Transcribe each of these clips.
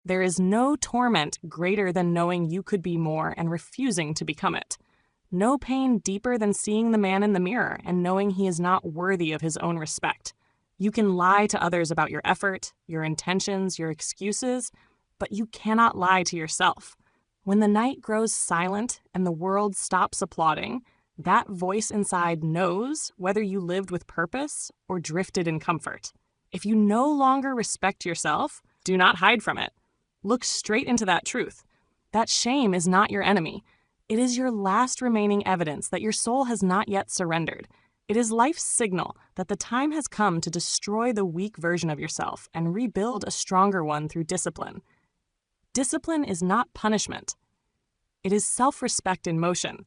There is no torment greater than knowing you could be more and refusing to become it. No pain deeper than seeing the man in the mirror and knowing he is not worthy of his own respect. You can lie to others about your effort, your intentions, your excuses, but you cannot lie to yourself. When the night grows silent and the world stops applauding, that voice inside knows whether you lived with purpose or drifted in comfort. If you no longer respect yourself, do not hide from it. Look straight into that truth. That shame is not your enemy. It is your last remaining evidence that your soul has not yet surrendered. It is life's signal that the time has come to destroy the weak version of yourself and rebuild a stronger one through discipline. Discipline is not punishment. It is self-respect in motion.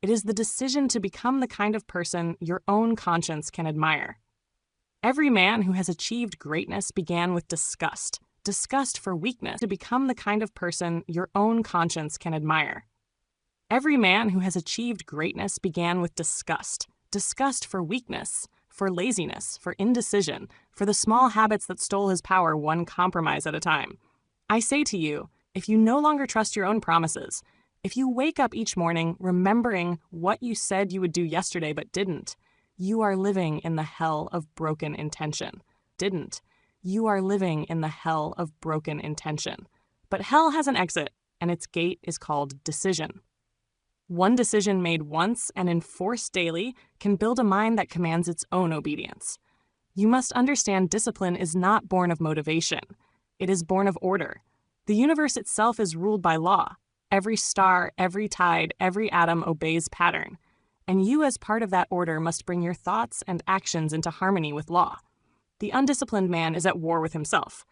It is the decision to become the kind of person your own conscience can admire. Every man who has achieved greatness began with disgust for weakness, to become the kind of person your own conscience can admire. Every man who has achieved greatness began with disgust for weakness, for laziness, for indecision, for the small habits that stole his power one compromise at a time. I say to you, if you no longer trust your own promises, if you wake up each morning remembering what you said you would do yesterday but didn't, you are living in the hell of broken intention. You are living in the hell of broken intention. But hell has an exit, and its gate is called decision. One decision made once and enforced daily can build a mind that commands its own obedience. You must understand discipline is not born of motivation. It is born of order. The universe itself is ruled by law. Every star, every tide, every atom obeys pattern. And you as part of that order must bring your thoughts and actions into harmony with law. The undisciplined man is at war with himself.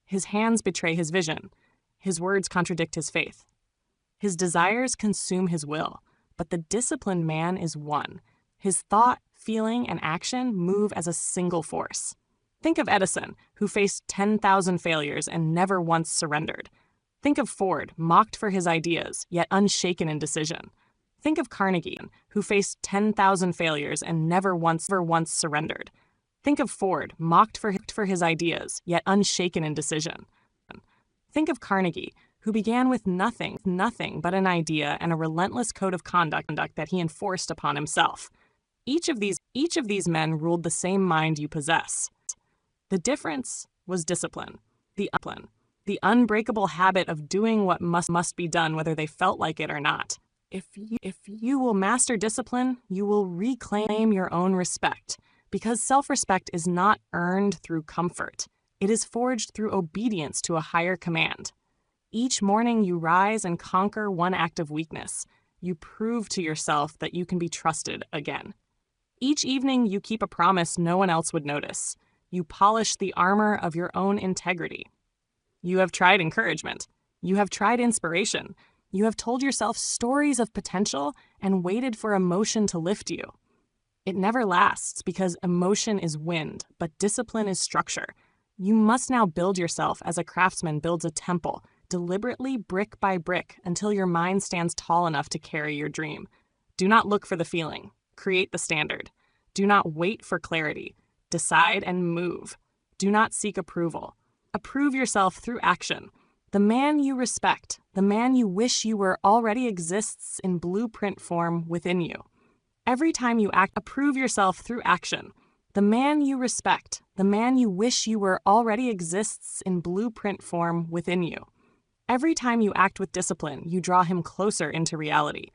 His hands betray his vision. His words contradict his faith. His desires consume his will, but the disciplined man is one. His thought, feeling, and action move as a single force. Think of Edison, who faced 10,000 failures and never once surrendered. Think of Ford, mocked for his ideas, yet unshaken in decision. Think of Carnegie, who faced 10,000 failures and never once surrendered. Think of Ford, mocked for his ideas, yet unshaken in decision. Think of Carnegie, who began with nothing but an idea and a relentless code of conduct that he enforced upon himself. Each of these men ruled the same mind you possess. The difference was discipline. The unbreakable habit of doing what must be done whether they felt like it or not. If you will master discipline, you will reclaim your own respect, because self-respect is not earned through comfort. It is forged through obedience to a higher command. Each morning you rise and conquer one act of weakness. You prove to yourself that you can be trusted again. Each evening you keep a promise no one else would notice. You polish the armor of your own integrity. You have tried encouragement. You have tried inspiration. You have told yourself stories of potential and waited for emotion to lift you. It never lasts because emotion is wind, but discipline is structure. You must now build yourself as a craftsman builds a temple, deliberately brick by brick until your mind stands tall enough to carry your dream. Do not look for the feeling. Create the standard. Do not wait for clarity. Decide and move. Do not seek approval. Approve yourself through action. The man you respect, the man you wish you were, already exists in blueprint form within you. Every time you act, approve yourself through action. The man you respect, the man you wish you were, already exists in blueprint form within you. Every time you act with discipline, you draw him closer into reality.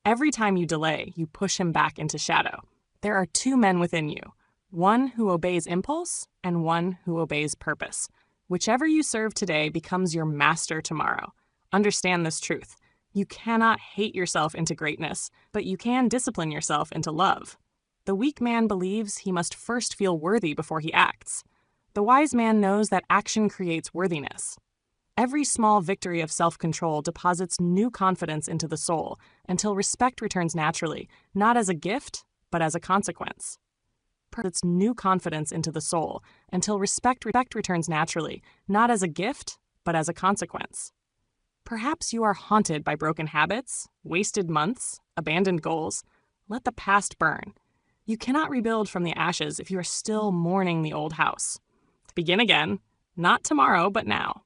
Every time you delay, you push him back into shadow. There are two men within you, one who obeys impulse and one who obeys purpose. Whichever you serve today becomes your master tomorrow. Understand this truth. You cannot hate yourself into greatness, but you can discipline yourself into love. The weak man believes he must first feel worthy before he acts. The wise man knows that action creates worthiness. Every small victory of self-control deposits new confidence into the soul until respect returns naturally, not as a gift, but as a consequence. It's new confidence into the soul until respect returns naturally, not as a gift, but as a consequence. Perhaps you are haunted by broken habits, wasted months, abandoned goals. Let the past burn. You cannot rebuild from the ashes if you are still mourning the old house. Begin again, not tomorrow, but now.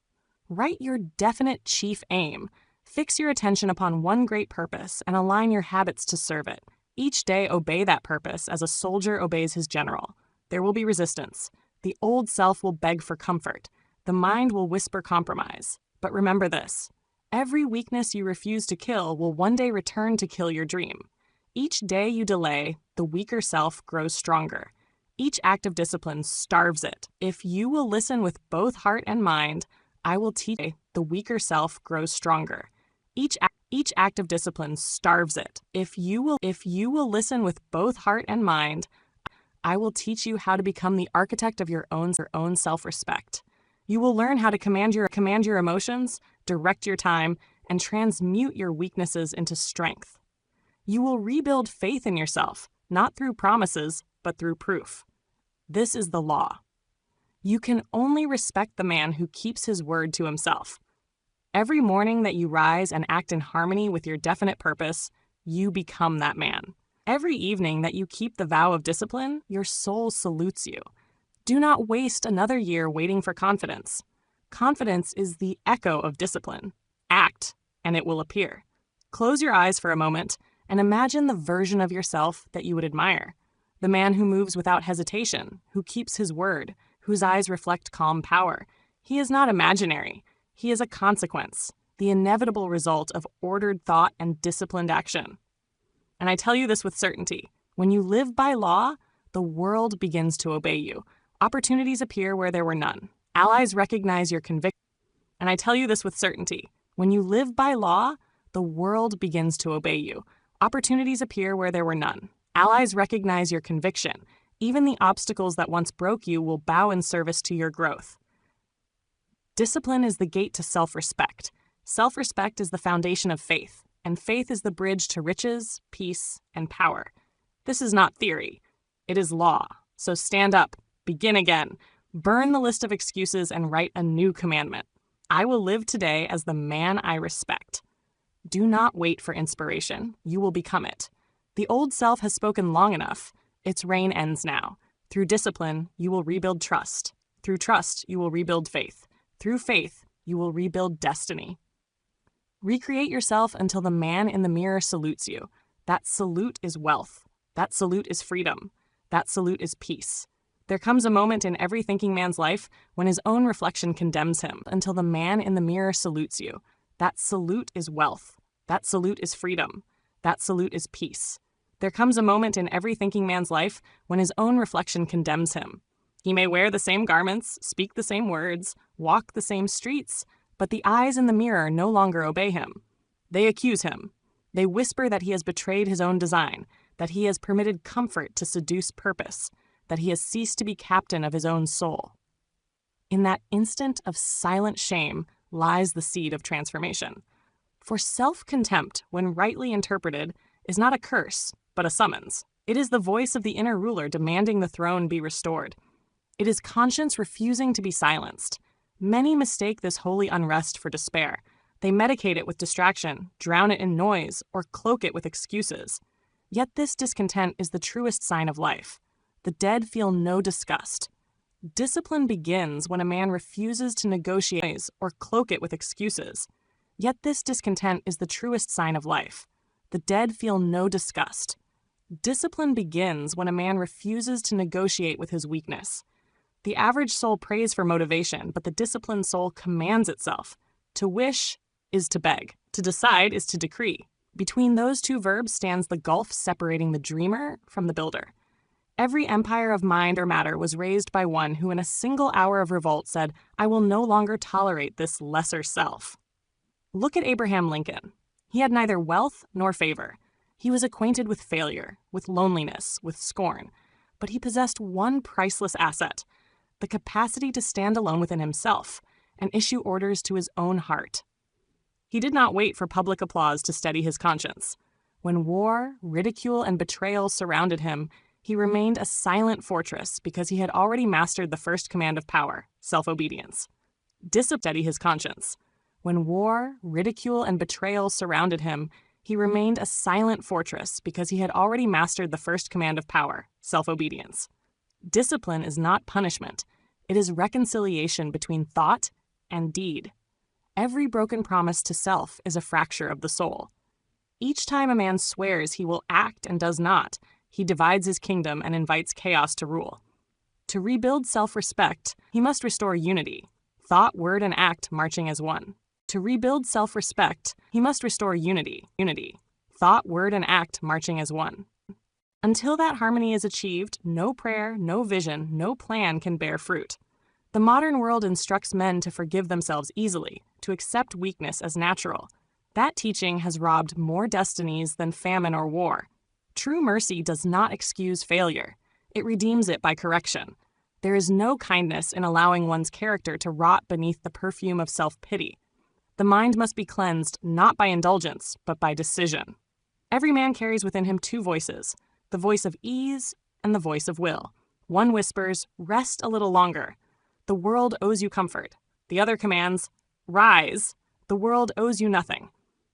Write your definite chief aim. Fix your attention upon one great purpose and align your habits to serve it. Each day, obey that purpose as a soldier obeys his general. There will be resistance. The old self will beg for comfort. The mind will whisper compromise. But remember this: every weakness you refuse to kill will one day return to kill your dream. Each day you delay, the weaker self grows stronger. Each act of discipline starves it. If you will listen with both heart and mind, I will teach you. The weaker self grows stronger. Each act of discipline starves it. If you will listen with both heart and mind, I will teach you how to become the architect of your own self-respect. You will learn how to command your emotions, direct your time, and transmute your weaknesses into strength. You will rebuild faith in yourself, not through promises, but through proof. This is the law. You can only respect the man who keeps his word to himself. Every morning that you rise and act in harmony with your definite purpose, you become that man. Every evening that you keep the vow of discipline, your soul salutes you. Do not waste another year waiting for confidence. Confidence is the echo of discipline. Act, and it will appear. Close your eyes for a moment and imagine the version of yourself that you would admire. The man who moves without hesitation, who keeps his word, whose eyes reflect calm power. He is not imaginary. He is a consequence, the inevitable result of ordered thought and disciplined action. And I tell you this with certainty: when you live by law, the world begins to obey you. Opportunities appear where there were none. Allies recognize your conviction. And I tell you this with certainty: when you live by law, the world begins to obey you. Opportunities appear where there were none. Allies recognize your conviction. Even the obstacles that once broke you will bow in service to your growth. Discipline is the gate to self-respect. Self-respect is the foundation of faith, and faith is the bridge to riches, peace, and power. This is not theory. It is law. So stand up, begin again, burn the list of excuses, and write a new commandment. I will live today as the man I respect. Do not wait for inspiration. You will become it. The old self has spoken long enough. Its reign ends now. Through discipline, you will rebuild trust. Through trust, you will rebuild faith. Through faith, you will rebuild destiny. Recreate yourself until the man in the mirror salutes you. That salute is wealth. That salute is freedom. That salute is peace. There comes a moment in every thinking man's life when his own reflection condemns him until the man in the mirror salutes you. That salute is wealth. That salute is freedom. That salute is peace. There comes a moment in every thinking man's life when his own reflection condemns him. He may wear the same garments, speak the same words, walk the same streets, but the eyes in the mirror no longer obey him. They accuse him. They whisper that he has betrayed his own design, that he has permitted comfort to seduce purpose, that he has ceased to be captain of his own soul. In that instant of silent shame lies the seed of transformation. For self-contempt, when rightly interpreted, is not a curse, but a summons. It is the voice of the inner ruler demanding the throne be restored. It is conscience refusing to be silenced. Many mistake this holy unrest for despair. They medicate it with distraction, drown it in noise, or cloak it with excuses. Yet this discontent is the truest sign of life. The dead feel no disgust. Discipline begins when a man refuses to negotiate or cloak it with excuses. Yet this discontent is the truest sign of life. The dead feel no disgust. Discipline begins when a man refuses to negotiate with his weakness. The average soul prays for motivation, but the disciplined soul commands itself. To wish is to beg. To decide is to decree. Between those two verbs stands the gulf separating the dreamer from the builder. Every empire of mind or matter was raised by one who in a single hour of revolt said, "I will no longer tolerate this lesser self." Look at Abraham Lincoln. He had neither wealth nor favor. He was acquainted with failure, with loneliness, with scorn. But he possessed one priceless asset: the capacity to stand alone within himself and issue orders to his own heart. He did not wait for public applause to steady his conscience. When war, ridicule, and betrayal surrounded him, he remained a silent fortress because he had already mastered the first command of power, self-obedience. Discipline steadied his conscience. When war, ridicule, and betrayal surrounded him, he remained a silent fortress because he had already mastered the first command of power, self-obedience. Discipline is not punishment. It is reconciliation between thought and deed. Every broken promise to self is a fracture of the soul. Each time a man swears he will act and does not, he divides his kingdom and invites chaos to rule. To rebuild self-respect, he must restore unity, thought, word, and act marching as one. To rebuild self-respect, he must restore unity, thought, word, and act marching as one. Until that harmony is achieved, no prayer, no vision, no plan can bear fruit. The modern world instructs men to forgive themselves easily, to accept weakness as natural. That teaching has robbed more destinies than famine or war. True mercy does not excuse failure. It redeems it by correction. There is no kindness in allowing one's character to rot beneath the perfume of self-pity. The mind must be cleansed not by indulgence, but by decision. Every man carries within him two voices, the voice of ease and the voice of will. One whispers, "Rest a little longer. The world owes you comfort." The other commands, "Rise. The world owes you nothing."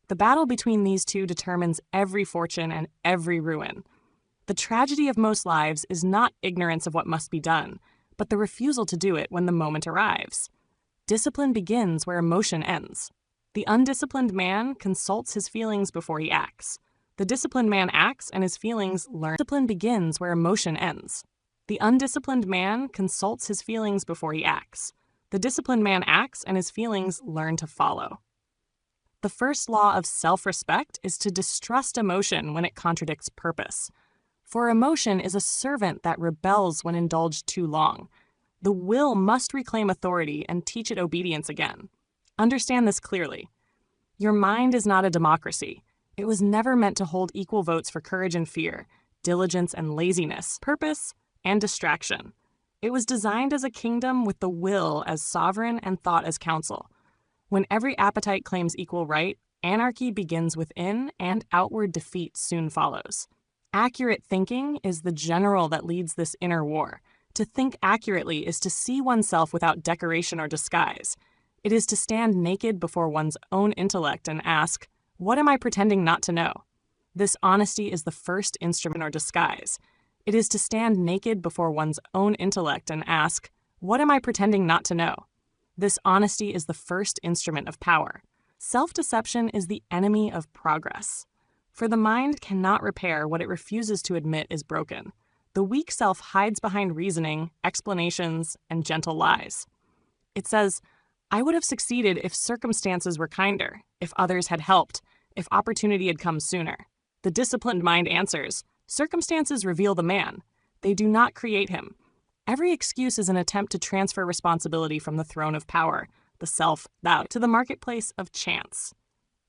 The battle between these two determines every fortune and every ruin. The tragedy of most lives is not ignorance of what must be done, but the refusal to do it when the moment arrives. Discipline begins where emotion ends. The undisciplined man consults his feelings before he acts. The disciplined man acts and his feelings learn. Discipline begins where emotion ends. The undisciplined man consults his feelings before he acts. The disciplined man acts and his feelings learn to follow. The first law of self-respect is to distrust emotion when it contradicts purpose. For emotion is a servant that rebels when indulged too long. The will must reclaim authority and teach it obedience again. Understand this clearly. Your mind is not a democracy. It was never meant to hold equal votes for courage and fear, diligence and laziness, purpose and distraction. It was designed as a kingdom with the will as sovereign and thought as counsel. When every appetite claims equal right, anarchy begins within and outward defeat soon follows. Accurate thinking is the general that leads this inner war. To think accurately is to see oneself without decoration or disguise. It is to stand naked before one's own intellect and ask, "What am I pretending not to know?" This honesty is the first instrument or disguise. It is to stand naked before one's own intellect and ask, "What am I pretending not to know?" This honesty is the first instrument of power. Self-deception is the enemy of progress. For the mind cannot repair what it refuses to admit is broken. The weak self hides behind reasoning, explanations, and gentle lies. It says, "I would have succeeded if circumstances were kinder, if others had helped, if opportunity had come sooner." The disciplined mind answers, "Circumstances reveal the man. They do not create him." Every excuse is an attempt to transfer responsibility from the throne of power, the self, thou, to the marketplace of chance.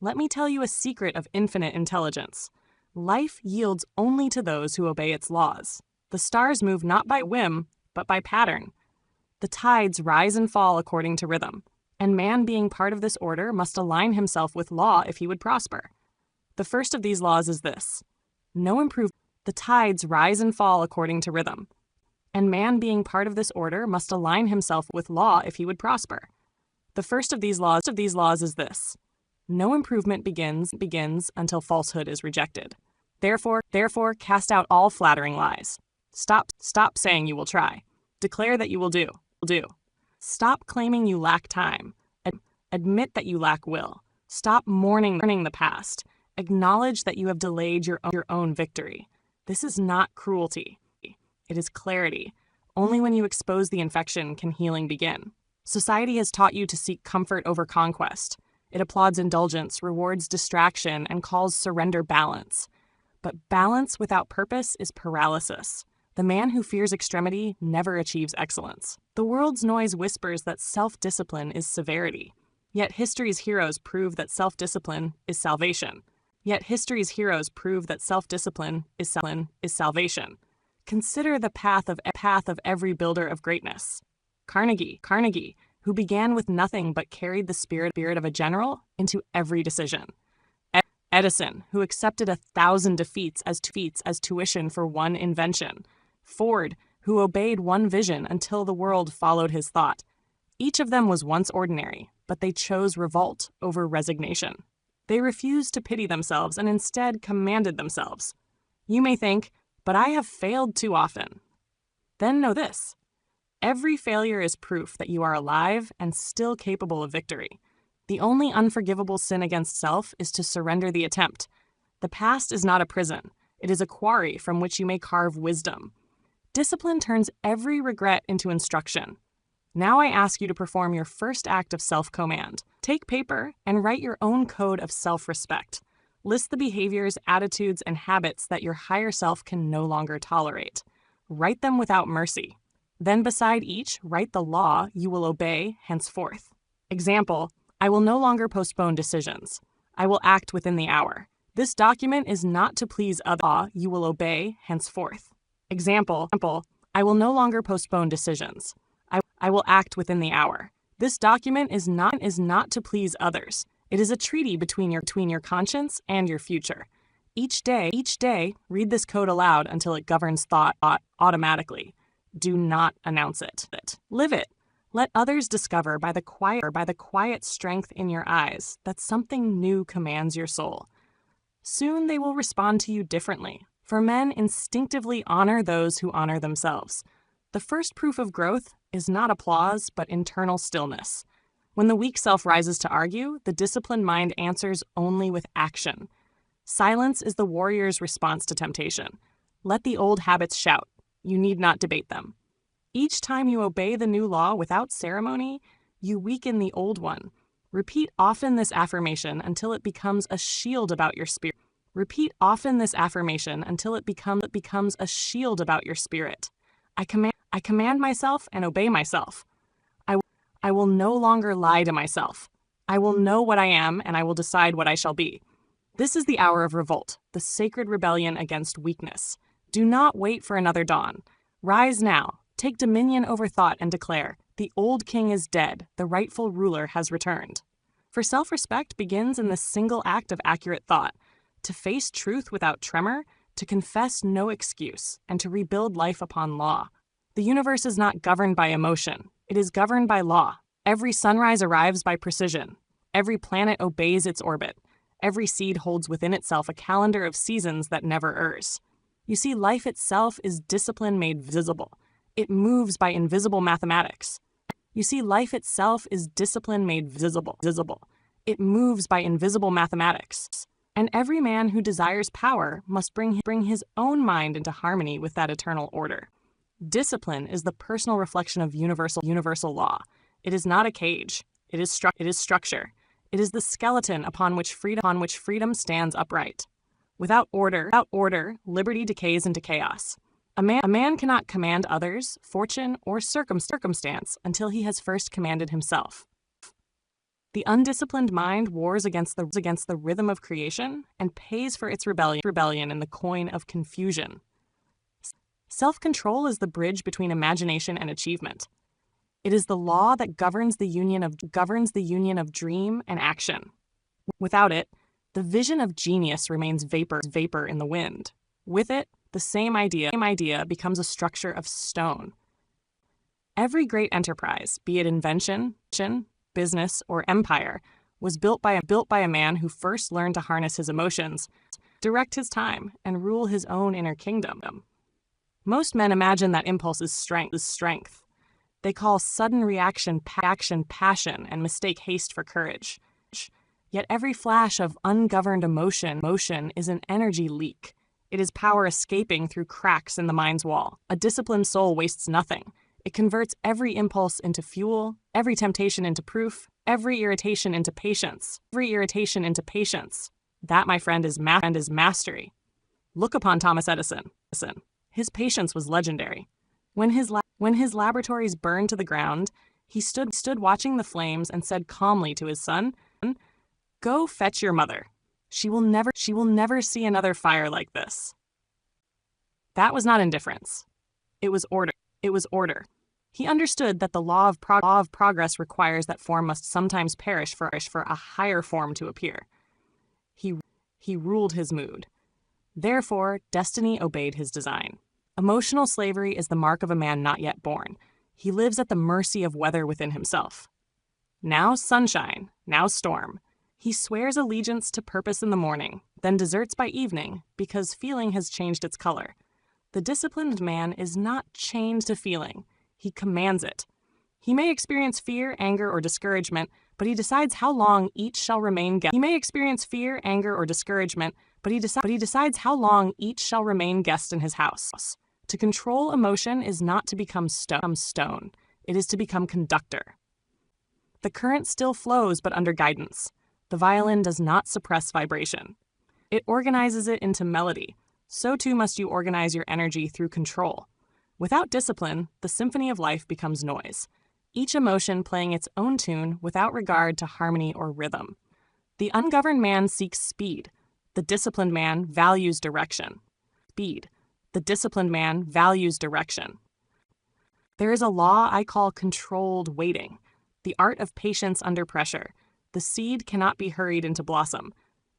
Let me tell you a secret of infinite intelligence. Life yields only to those who obey its laws. The stars move not by whim, but by pattern. The tides rise and fall according to rhythm, and man being part of this order must align himself with law if he would prosper. The first of these laws is this: no improvement. The tides rise and fall according to rhythm, and man being part of this order must align himself with law if he would prosper. The first of these laws is this: no improvement begins until falsehood is rejected. Therefore, cast out all flattering lies. Stop saying you will try. Declare that you will do. Stop claiming you lack time. Admit that you lack will. Stop mourning the past. Acknowledge that you have delayed your own victory. This is not cruelty. It is clarity. Only when you expose the infection can healing begin. Society has taught you to seek comfort over conquest. It applauds indulgence, rewards distraction, and calls surrender balance. But balance without purpose is paralysis. The man who fears extremity never achieves excellence. The world's noise whispers that self-discipline is severity. Yet history's heroes prove that self-discipline is salvation. Consider the path of every builder of greatness. Carnegie, who began with nothing but carried the spirit of a general into every decision. Edison, who accepted 1,000 defeats as tuition for one invention. Ford, who obeyed one vision until the world followed his thought. Each of them was once ordinary, but they chose revolt over resignation. They refused to pity themselves and instead commanded themselves. You may think, "But I have failed too often." Then know this: every failure is proof that you are alive and still capable of victory. The only unforgivable sin against self is to surrender the attempt. The past is not a prison. It is a quarry from which you may carve wisdom. Discipline turns every regret into instruction. Now I ask you to perform your first act of self-command. Take paper and write your own code of self-respect. List the behaviors, attitudes, and habits that your higher self can no longer tolerate. Write them without mercy. Then beside each, write the law you will obey henceforth. Example, I will no longer postpone decisions. I will act within the hour. This document is not to please others. Law you will obey henceforth. Example, I will no longer postpone decisions. I will act within the hour. This document is not to please others. It is a treaty between your conscience and your future. Each day, read this code aloud until it governs thought automatically. Do not announce it. Live it. Let others discover by the quiet strength in your eyes that something new commands your soul. Soon they will respond to you differently, for men instinctively honor those who honor themselves. The first proof of growth is not applause, but internal stillness. When the weak self rises to argue, the disciplined mind answers only with action. Silence is the warrior's response to temptation. Let the old habits shout. You need not debate them. Each time you obey the new law without ceremony, you weaken the old one. Repeat often this affirmation until it becomes a shield about your spirit. Repeat often this affirmation until it becomes a shield about your spirit. I command myself and obey myself. I will no longer lie to myself. I will know what I am and I will decide what I shall be. This is the hour of revolt, the sacred rebellion against weakness. Do not wait for another dawn. Rise now, take dominion over thought and declare, the old king is dead, the rightful ruler has returned. For self-respect begins in this single act of accurate thought, to face truth without tremor, to confess no excuse, and to rebuild life upon law. The universe is not governed by emotion. It is governed by law. Every sunrise arrives by precision. Every planet obeys its orbit. Every seed holds within itself a calendar of seasons that never errs. You see, life itself is discipline made visible. It moves by invisible mathematics. You see, life itself is discipline made visible. It moves by invisible mathematics. And every man who desires power must bring his own mind into harmony with that eternal order. Discipline is the personal reflection of universal law. It is not a cage. It is structure. It is the skeleton upon which freedom stands upright. Without order, liberty decays into chaos. A man cannot command others, fortune, or circumstance until he has first commanded himself. The undisciplined mind wars against the rhythm of creation and pays for its rebellion in the coin of confusion. Self-control is the bridge between imagination and achievement. It is the law that governs the union of dream and action. Without it, the vision of genius remains vapor in the wind. With it, the same idea becomes a structure of stone. Every great enterprise, be it invention, business, or empire, was built by a man who first learned to harness his emotions, direct his time, and rule his own inner kingdom. Most men imagine that impulse is strength. They call sudden reaction passion and mistake haste for courage. Yet every flash of ungoverned emotion is an energy leak. It is power escaping through cracks in the mind's wall. A disciplined soul wastes nothing. It converts every impulse into fuel, every temptation into proof, every irritation into patience. That, my friend, is mastery. Look upon Thomas Edison. His patience was legendary. When his laboratories burned to the ground, he stood watching the flames and said calmly to his son, "Go fetch your mother. She will never see another fire like this." That was not indifference. It was order. He understood that the law of progress requires that form must sometimes perish for a higher form to appear. He ruled his mood. Therefore, destiny obeyed his design. Emotional slavery is the mark of a man not yet born. He lives at the mercy of weather within himself. Now sunshine, now storm. He swears allegiance to purpose in the morning, then deserts by evening because feeling has changed its color. The disciplined man is not chained to feeling. He commands it. He may experience fear, anger, or discouragement, but he decides how long each shall remain guest. He may experience fear, anger, or discouragement, but he decides how long each shall remain guest in his house. To control emotion is not to become stone. It is to become conductor. The current still flows, but under guidance. The violin does not suppress vibration. It organizes it into melody. So too must you organize your energy through control. Without discipline, the symphony of life becomes noise, each emotion playing its own tune without regard to harmony or rhythm. The ungoverned man seeks speed. The disciplined man values direction. Speed. The disciplined man values direction. There is a law I call controlled waiting, the art of patience under pressure. The seed cannot be hurried into blossom.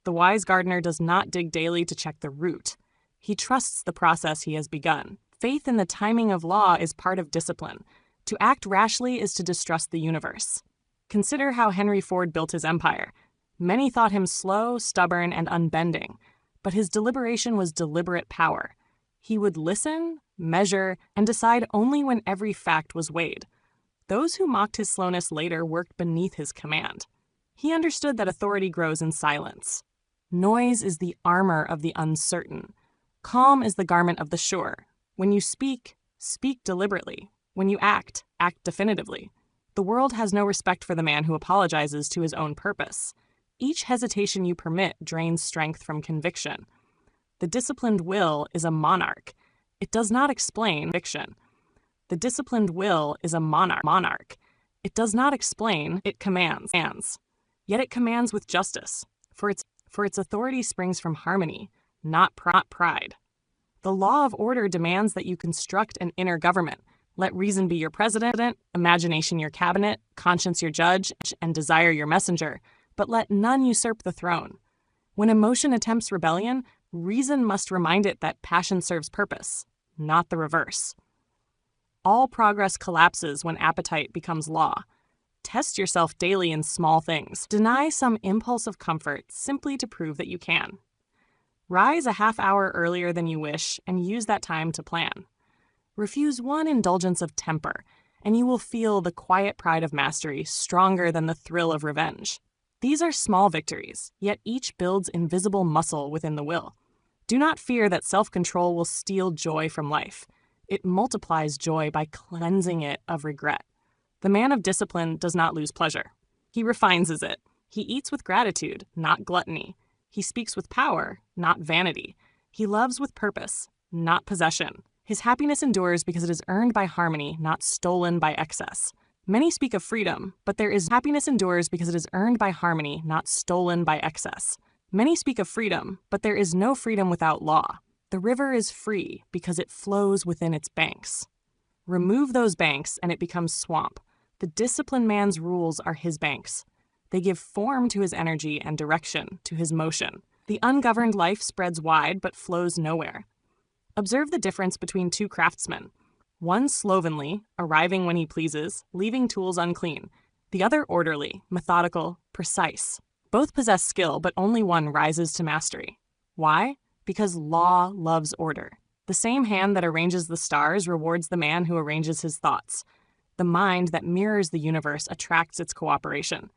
The wise gardener does not dig daily to check the root. He trusts the process he has begun. Faith in the timing of law is part of discipline. To act rashly is to distrust the universe. Consider how Henry Ford built his empire. Many thought him slow, stubborn, and unbending, but his deliberation was deliberate power. He would listen, measure, and decide only when every fact was weighed. Those who mocked his slowness later worked beneath his command. He understood that authority grows in silence. Noise is the armor of the uncertain. Calm is the garment of the sure. When you speak, speak deliberately. When you act, act definitively. The world has no respect for the man who apologizes to his own purpose. Each hesitation you permit drains strength from conviction. The disciplined will is a monarch. It does not explain fiction. The disciplined will is a monarch. It does not explain, it commands. Yet it commands with justice, for its authority springs from harmony, not pride. The law of order demands that you construct an inner government. Let reason be your president, imagination your cabinet, conscience your judge, and desire your messenger, but let none usurp the throne. When emotion attempts rebellion, reason must remind it that passion serves purpose, not the reverse. All progress collapses when appetite becomes law. Test yourself daily in small things. Deny some impulse of comfort simply to prove that you can. Rise a half hour earlier than you wish and use that time to plan. Refuse one indulgence of temper, and you will feel the quiet pride of mastery stronger than the thrill of revenge. These are small victories, yet each builds invisible muscle within the will. Do not fear that self-control will steal joy from life. It multiplies joy by cleansing it of regret. The man of discipline does not lose pleasure. He refines it. He eats with gratitude, not gluttony. He speaks with power, not vanity. He loves with purpose, not possession. His happiness endures because it is earned by harmony, not stolen by excess. Many speak of freedom, but happiness endures because it is earned by harmony, not stolen by excess. Many speak of freedom, but there is no freedom without law. The river is free because it flows within its banks. Remove those banks and it becomes swamp. The disciplined man's rules are his banks. They give form to his energy and direction to his motion. The ungoverned life spreads wide but flows nowhere. Observe the difference between two craftsmen. One slovenly, arriving when he pleases, leaving tools unclean. The other orderly, methodical, precise. Both possess skill, but only one rises to mastery. Why? Because law loves order. The same hand that arranges the stars rewards the man who arranges his thoughts. The mind that mirrors the universe attracts its cooperation.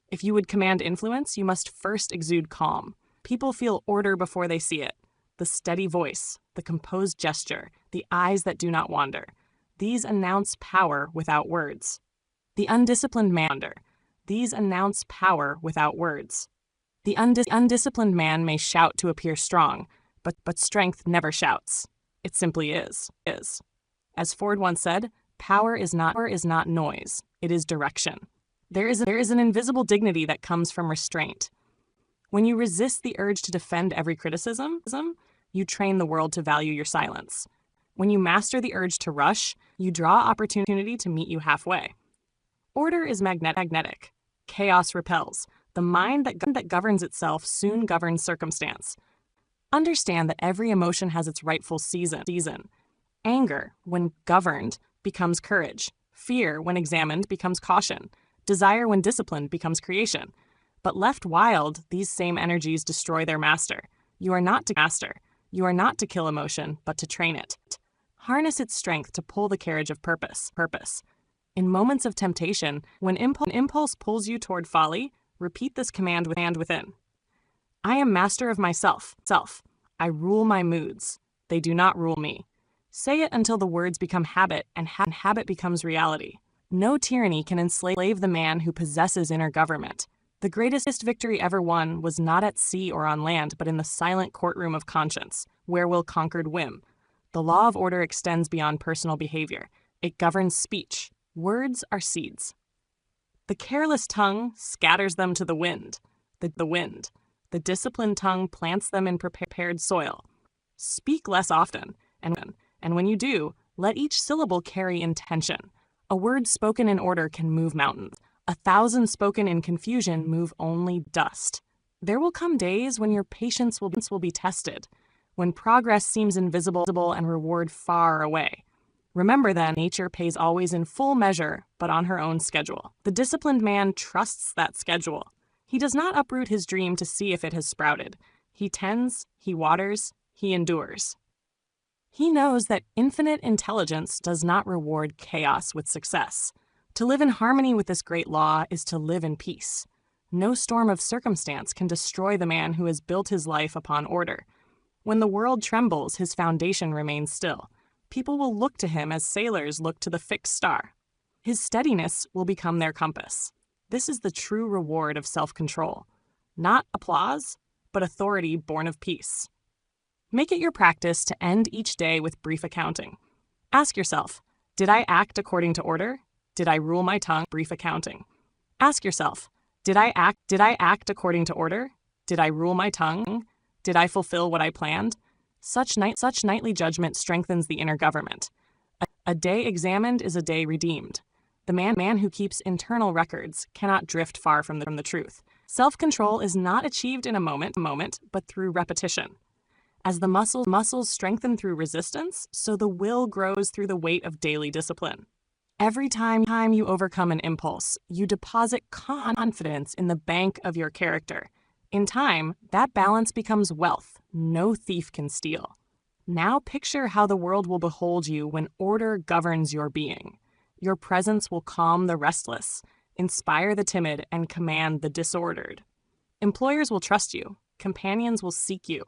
If you would command influence, you must first exude calm. People feel order before they see it. The steady voice, the composed gesture, the eyes that do not wander. These announce power without words. The undisciplined man. These announce power without words. The undisciplined man may shout to appear strong, but strength never shouts. It simply is. As Ford once said, power is not noise, it is direction. There is an invisible dignity that comes from restraint. When you resist the urge to defend every criticism, you train the world to value your silence. When you master the urge to rush, you draw opportunity to meet you halfway. Order is magnetic. Chaos repels. The mind that governs itself soon governs circumstance. Understand that every emotion has its rightful season. Anger, when governed, becomes courage. Fear, when examined, becomes caution. Desire, when disciplined, becomes creation. But left wild, these same energies destroy their master. You are not to master. You are not to kill emotion, but to train it. Harness its strength to pull the carriage of purpose. In moments of temptation, when impulse pulls you toward folly, repeat this command within. I am master of myself. I rule my moods. They do not rule me. Say it until the words become habit, and habit becomes reality. No tyranny can enslave the man who possesses inner government. The greatest victory ever won was not at sea or on land, but in the silent courtroom of conscience, where will conquered whim. The law of order extends beyond personal behavior. It governs speech. Words are seeds. The careless tongue scatters them to the wind. The disciplined tongue plants them in prepared soil. Speak less often, and when you do, let each syllable carry intention. A word spoken in order can move mountains. 1,000 spoken in confusion move only dust. There will come days when your patience will be tested, when progress seems invisible and reward far away. Remember then, nature pays always in full measure, but on her own schedule. The disciplined man trusts that schedule. He does not uproot his dream to see if it has sprouted. He tends, he waters, he endures. He knows that infinite intelligence does not reward chaos with success. To live in harmony with this great law is to live in peace. No storm of circumstance can destroy the man who has built his life upon order. When the world trembles, his foundation remains still. People will look to him as sailors look to the fixed star. His steadiness will become their compass. This is the true reward of self-control. Not applause, but authority born of peace. Make it your practice to end each day with brief accounting. Ask yourself, did I act according to order? Did I rule my tongue? Brief accounting. Ask yourself, did I act according to order? Did I rule my tongue? Did I fulfill what I planned? Such nightly judgment strengthens the inner government. A day examined is a day redeemed. The man who keeps internal records cannot drift far from the truth. Self-control is not achieved in a moment, but through repetition. As the muscles strengthen through resistance, so the will grows through the weight of daily discipline. Every time you overcome an impulse, you deposit confidence in the bank of your character. In time, that balance becomes wealth no thief can steal. Now picture how the world will behold you when order governs your being. Your presence will calm the restless, inspire the timid, and command the disordered. Employers will trust you. Companions will seek you.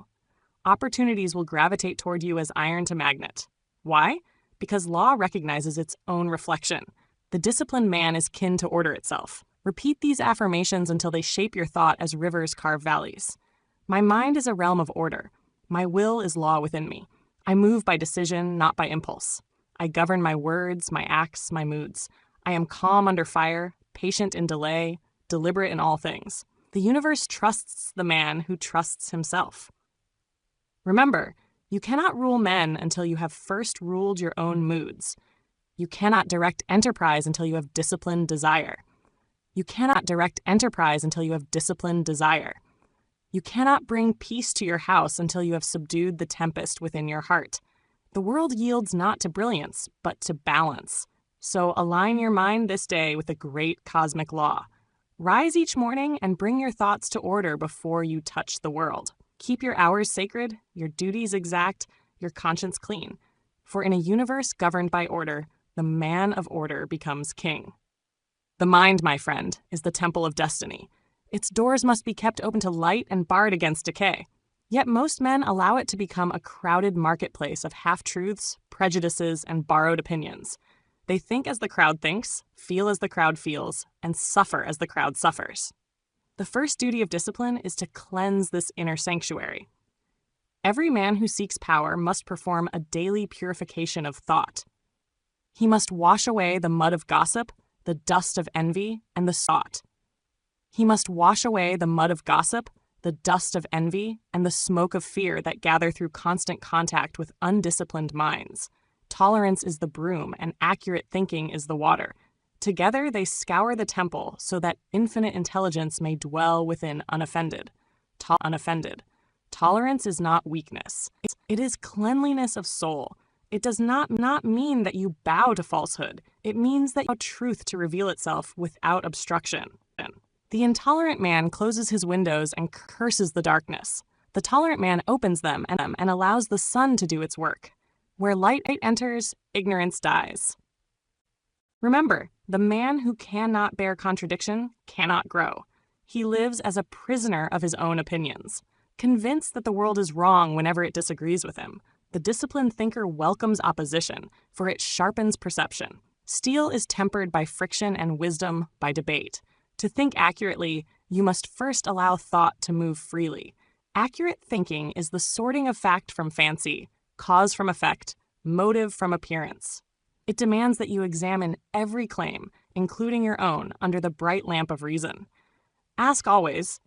Opportunities will gravitate toward you as iron to magnet. Why? Because law recognizes its own reflection. The disciplined man is kin to order itself. Repeat these affirmations until they shape your thought as rivers carve valleys. My mind is a realm of order. My will is law within me. I move by decision, not by impulse. I govern my words, my acts, my moods. I am calm under fire, patient in delay, deliberate in all things. The universe trusts the man who trusts himself. Remember, you cannot rule men until you have first ruled your own moods. You cannot direct enterprise until you have disciplined desire. You cannot direct enterprise until you have disciplined desire. You cannot bring peace to your house until you have subdued the tempest within your heart. The world yields not to brilliance, but to balance. So align your mind this day with the great cosmic law. Rise each morning and bring your thoughts to order before you touch the world. Keep your hours sacred, your duties exact, your conscience clean. For in a universe governed by order, the man of order becomes king. The mind, my friend, is the temple of destiny. Its doors must be kept open to light and barred against decay. Yet most men allow it to become a crowded marketplace of half-truths, prejudices, and borrowed opinions. They think as the crowd thinks, feel as the crowd feels, and suffer as the crowd suffers. The first duty of discipline is to cleanse this inner sanctuary. Every man who seeks power must perform a daily purification of thought. He must wash away the mud of gossip, the dust of envy, and the thought. He must wash away the mud of gossip, the dust of envy, and the smoke of fear that gather through constant contact with undisciplined minds. Tolerance is the broom, and accurate thinking is the water. Together they scour the temple so that infinite intelligence may dwell within unoffended. Tolerance is not weakness. It is cleanliness of soul. It does not mean that you bow to falsehood. It means that you allow truth to reveal itself without obstruction. The intolerant man closes his windows and curses the darkness. The tolerant man opens them and allows the sun to do its work. Where light enters, ignorance dies. Remember, The man who cannot bear contradiction cannot grow. He lives as a prisoner of his own opinions. Convinced that the world is wrong whenever it disagrees with him, the disciplined thinker welcomes opposition, for it sharpens perception. Steel is tempered by friction and wisdom by debate. To think accurately, you must first allow thought to move freely. Accurate thinking is the sorting of fact from fancy, cause from effect, motive from appearance. It demands that you examine every claim, including your own, under the bright lamp of reason. Ask always,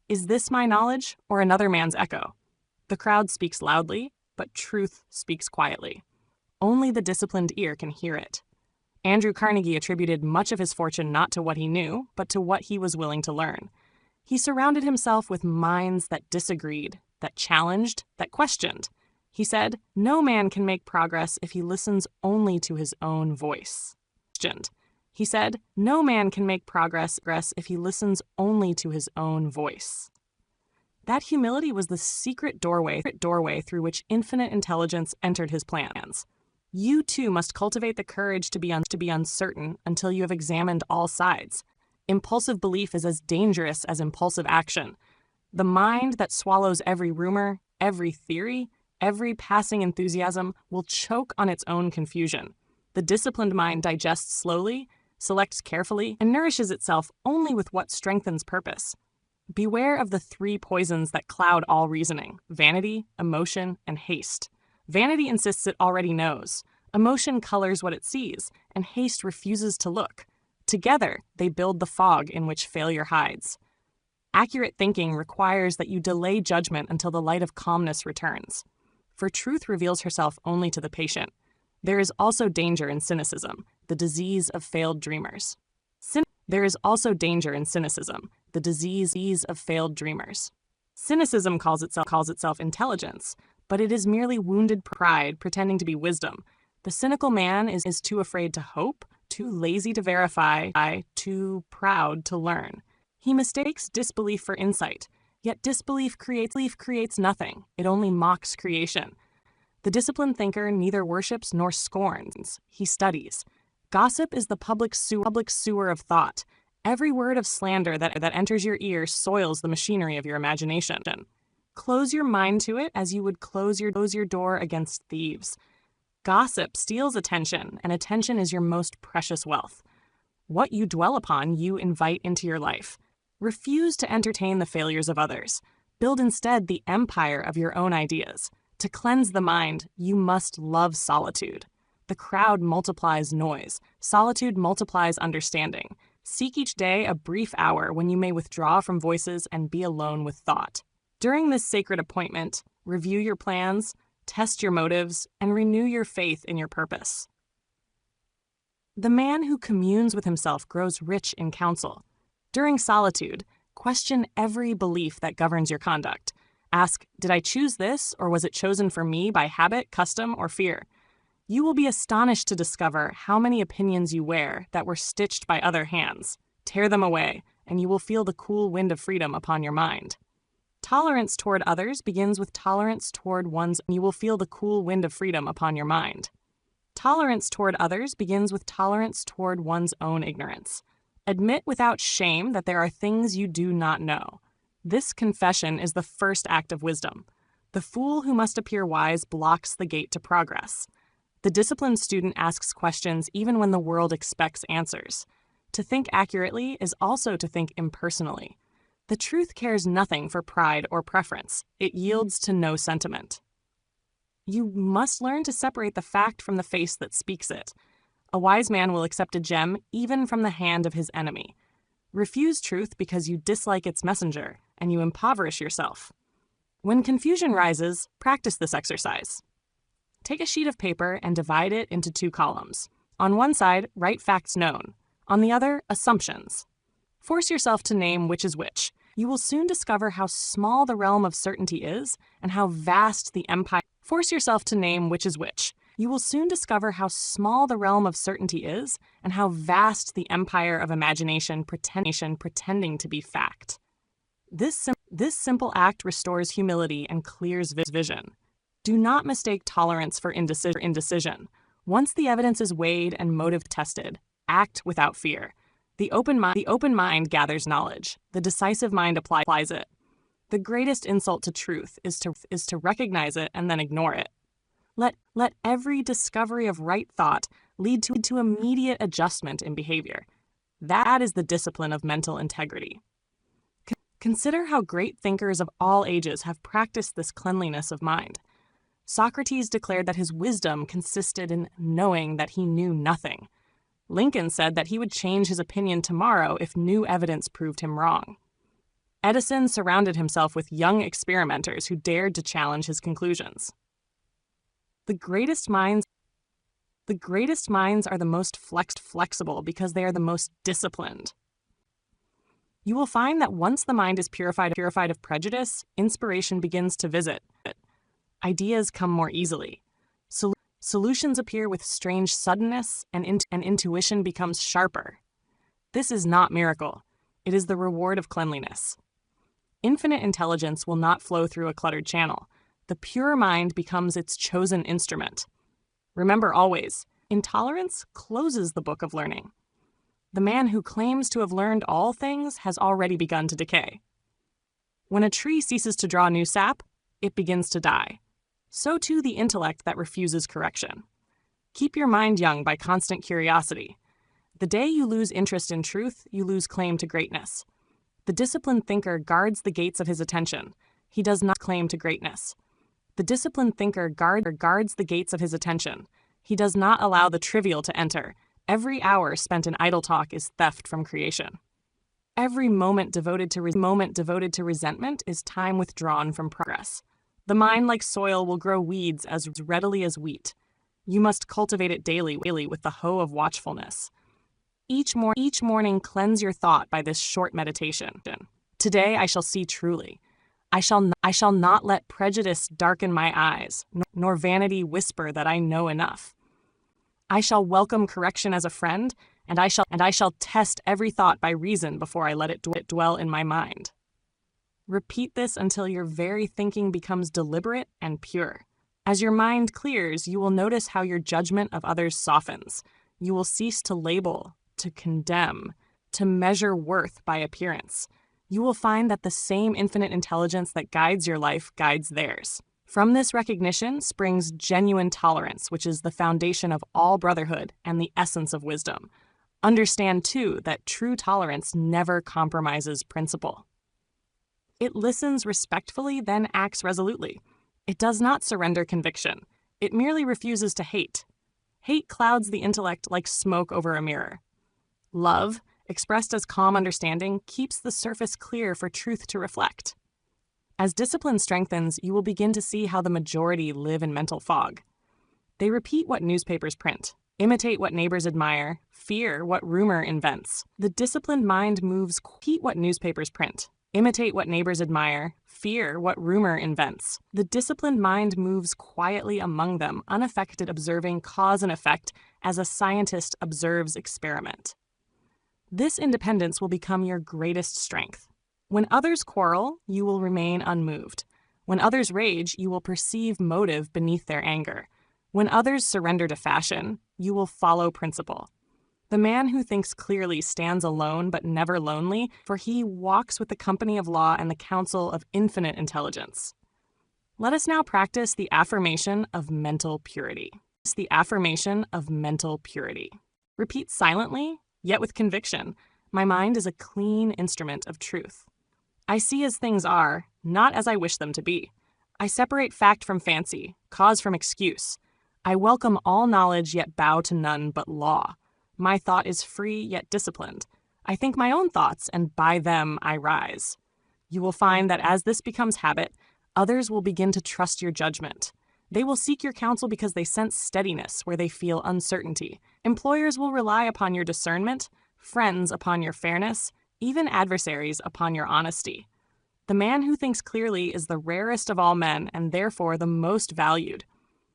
is this my knowledge or another man's echo? The crowd speaks loudly, but truth speaks quietly. Only the disciplined ear can hear it. Andrew Carnegie attributed much of his fortune not to what he knew, but to what he was willing to learn. He surrounded himself with minds that disagreed, that challenged, that questioned. He said, "No man can make progress if he listens only to his own voice." He said, "No man can make progress if he listens only to his own voice." That humility was the secret doorway through which infinite intelligence entered his plans. You too must cultivate the courage to be uncertain until you have examined all sides. Impulsive belief is as dangerous as impulsive action. The mind that swallows every rumor, every theory, every passing enthusiasm will choke on its own confusion. The disciplined mind digests slowly, selects carefully, and nourishes itself only with what strengthens purpose. Beware of the three poisons that cloud all reasoning: vanity, emotion, and haste. Vanity insists it already knows. Emotion colors what it sees, and haste refuses to look. Together, they build the fog in which failure hides. Accurate thinking requires that you delay judgment until the light of calmness returns. For truth reveals herself only to the patient. There is also danger in cynicism, the disease of failed dreamers. There is also danger in cynicism, the disease of failed dreamers. Cynicism calls itself intelligence, but it is merely wounded pride pretending to be wisdom. The cynical man is too afraid to hope, too lazy to verify, too proud to learn. He mistakes disbelief for insight, yet disbelief creates nothing. It only mocks creation. The disciplined thinker neither worships nor scorns. He studies. Gossip is the public sewer of thought. Every word of slander that enters your ear soils the machinery of your imagination. Close your mind to it as you would close your door against thieves. Gossip steals attention, and attention is your most precious wealth. What you dwell upon, you invite into your life. Refuse to entertain the failures of others. Build instead the empire of your own ideas. To cleanse the mind, you must love solitude. The crowd multiplies noise. Solitude multiplies understanding. Seek each day a brief hour when you may withdraw from voices and be alone with thought. During this sacred appointment, review your plans, test your motives, and renew your faith in your purpose. The man who communes with himself grows rich in counsel. During solitude, question every belief that governs your conduct. Ask, did I choose this, or was it chosen for me by habit, custom, or fear? You will be astonished to discover how many opinions you wear that were stitched by other hands. Tear them away, and you will feel the cool wind of freedom upon your mind. Tolerance toward others begins with tolerance toward one's. You will feel the cool wind of freedom upon your mind. Tolerance toward others begins with tolerance toward one's own ignorance. Admit without shame that there are things you do not know. This confession is the first act of wisdom. The fool who must appear wise blocks the gate to progress. The disciplined student asks questions even when the world expects answers. To think accurately is also to think impersonally. The truth cares nothing for pride or preference. It yields to no sentiment. You must learn to separate the fact from the face that speaks it. A wise man will accept a gem even from the hand of his enemy. Refuse truth because you dislike its messenger, and you impoverish yourself. When confusion rises, practice this exercise. Take a sheet of paper and divide it into two columns. On one side, write facts known. On the other, assumptions. Force yourself to name which is which. You will soon discover how small the realm of certainty is and how vast the empire. Force yourself to name which is which. You will soon discover how small the realm of certainty is and how vast the empire of imagination pretending to be fact. This simple act restores humility and clears vision. Do not mistake tolerance for indecision. Once the evidence is weighed and motive tested, Act without fear. The open mind gathers knowledge. The decisive mind applies it. The greatest insult to truth is to recognize it and then ignore it. Let every discovery of right thought lead to immediate adjustment in behavior. That is the discipline of mental integrity. Consider how great thinkers of all ages have practiced this cleanliness of mind. Socrates declared that his wisdom consisted in knowing that he knew nothing. Lincoln said that he would change his opinion tomorrow if new evidence proved him wrong. Edison surrounded himself with young experimenters who dared to challenge his conclusions. The greatest minds are the most flexible because they are the most disciplined. You will find that once the mind is purified of prejudice, inspiration begins to visit. Ideas come more easily. Solutions appear with strange suddenness, and intuition becomes sharper. This is not miracle. It is the reward of cleanliness. Infinite intelligence will not flow through a cluttered channel. The pure mind becomes its chosen instrument. Remember always, intolerance closes the book of learning. The man who claims to have learned all things has already begun to decay. When a tree ceases to draw new sap, it begins to die. So too the intellect that refuses correction. Keep your mind young by constant curiosity. The day you lose interest in truth, you lose claim to greatness. The disciplined thinker guards the gates of his attention. He does not claim to greatness. The disciplined thinker guards the gates of his attention. He does not allow the trivial to enter. Every hour spent in idle talk is theft from creation. Every moment devoted to resentment is time withdrawn from progress. The mind, like soil, will grow weeds as readily as wheat. You must cultivate it daily with the hoe of watchfulness. Each morning, cleanse your thought by this short meditation. Today I shall see truly. I shall not let prejudice darken my eyes, nor vanity whisper that I know enough. I shall welcome correction as a friend, and I shall test every thought by reason before I let it dwell in my mind. Repeat this until your very thinking becomes deliberate and pure. As your mind clears, you will notice how your judgment of others softens. You will cease to label, to condemn, to measure worth by appearance. You will find that the same infinite intelligence that guides your life guides theirs. From this recognition springs genuine tolerance, which is the foundation of all brotherhood and the essence of wisdom. Understand, too, that true tolerance never compromises principle. It listens respectfully, then acts resolutely. It does not surrender conviction. It merely refuses to hate. Hate clouds the intellect like smoke over a mirror. Love, expressed as calm understanding, keeps the surface clear for truth to reflect. As discipline strengthens, you will begin to see how the majority live in mental fog. They repeat what newspapers print, imitate what neighbors admire, fear what rumor invents. The disciplined mind moves repeat what newspapers print, imitate what neighbors admire, fear what rumor invents. The disciplined mind moves quietly among them, unaffected, observing cause and effect as a scientist observes experiment. This independence will become your greatest strength. When others quarrel, you will remain unmoved. When others rage, you will perceive motive beneath their anger. When others surrender to fashion, you will follow principle. The man who thinks clearly stands alone but never lonely, for he walks with the company of law and the counsel of infinite intelligence. Let us now practice the affirmation of mental purity. The affirmation of mental purity. Repeat silently, yet with conviction. My mind is a clean instrument of truth. I see as things are, not as I wish them to be. I separate fact from fancy, cause from excuse. I welcome all knowledge, yet bow to none but law. My thought is free, yet disciplined. I think my own thoughts, and by them I rise. You will find that as this becomes habit, others will begin to trust your judgment. They will seek your counsel because they sense steadiness where they feel uncertainty. Employers will rely upon your discernment, friends upon your fairness, even adversaries upon your honesty. The man who thinks clearly is the rarest of all men and therefore the most valued.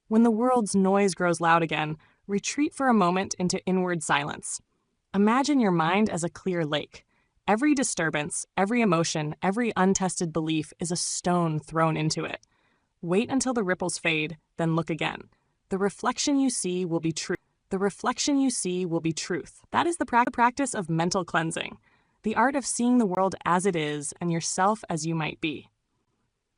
When the world's noise grows loud again, retreat for a moment into inward silence. Imagine your mind as a clear lake. Every disturbance, every emotion, every untested belief is a stone thrown into it. Wait until the ripples fade, then look again. The reflection you see will be true. The reflection you see will be truth. That is the practice of mental cleansing, the art of seeing the world as it is and yourself as you might be.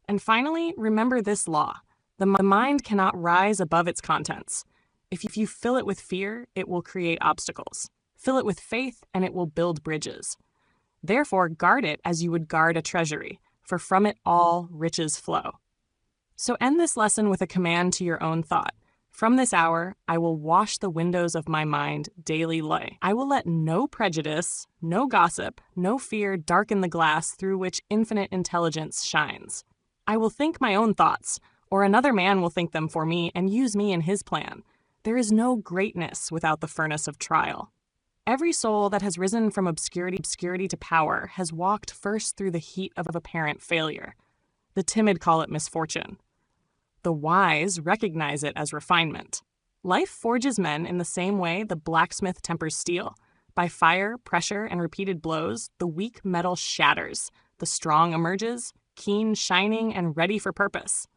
And finally, remember this law. The mind cannot rise above its contents. If you fill it with fear, it will create obstacles. Fill it with faith, and it will build bridges. Therefore, guard it as you would guard a treasury, for from it all riches flow. So end this lesson with a command to your own thought. From this hour, I will wash the windows of my mind daily light. I will let no prejudice, no gossip, no fear darken the glass through which infinite intelligence shines. I will think my own thoughts, or another man will think them for me and use me in his plan. There is no greatness without the furnace of trial. Every soul that has risen from obscurity to power has walked first through the heat of apparent failure. The timid call it misfortune. The wise recognize it as refinement. Life forges men in the same way the blacksmith tempers steel. By fire, pressure, and repeated blows, the weak metal shatters. The strong emerges, keen, shining, and ready for purpose.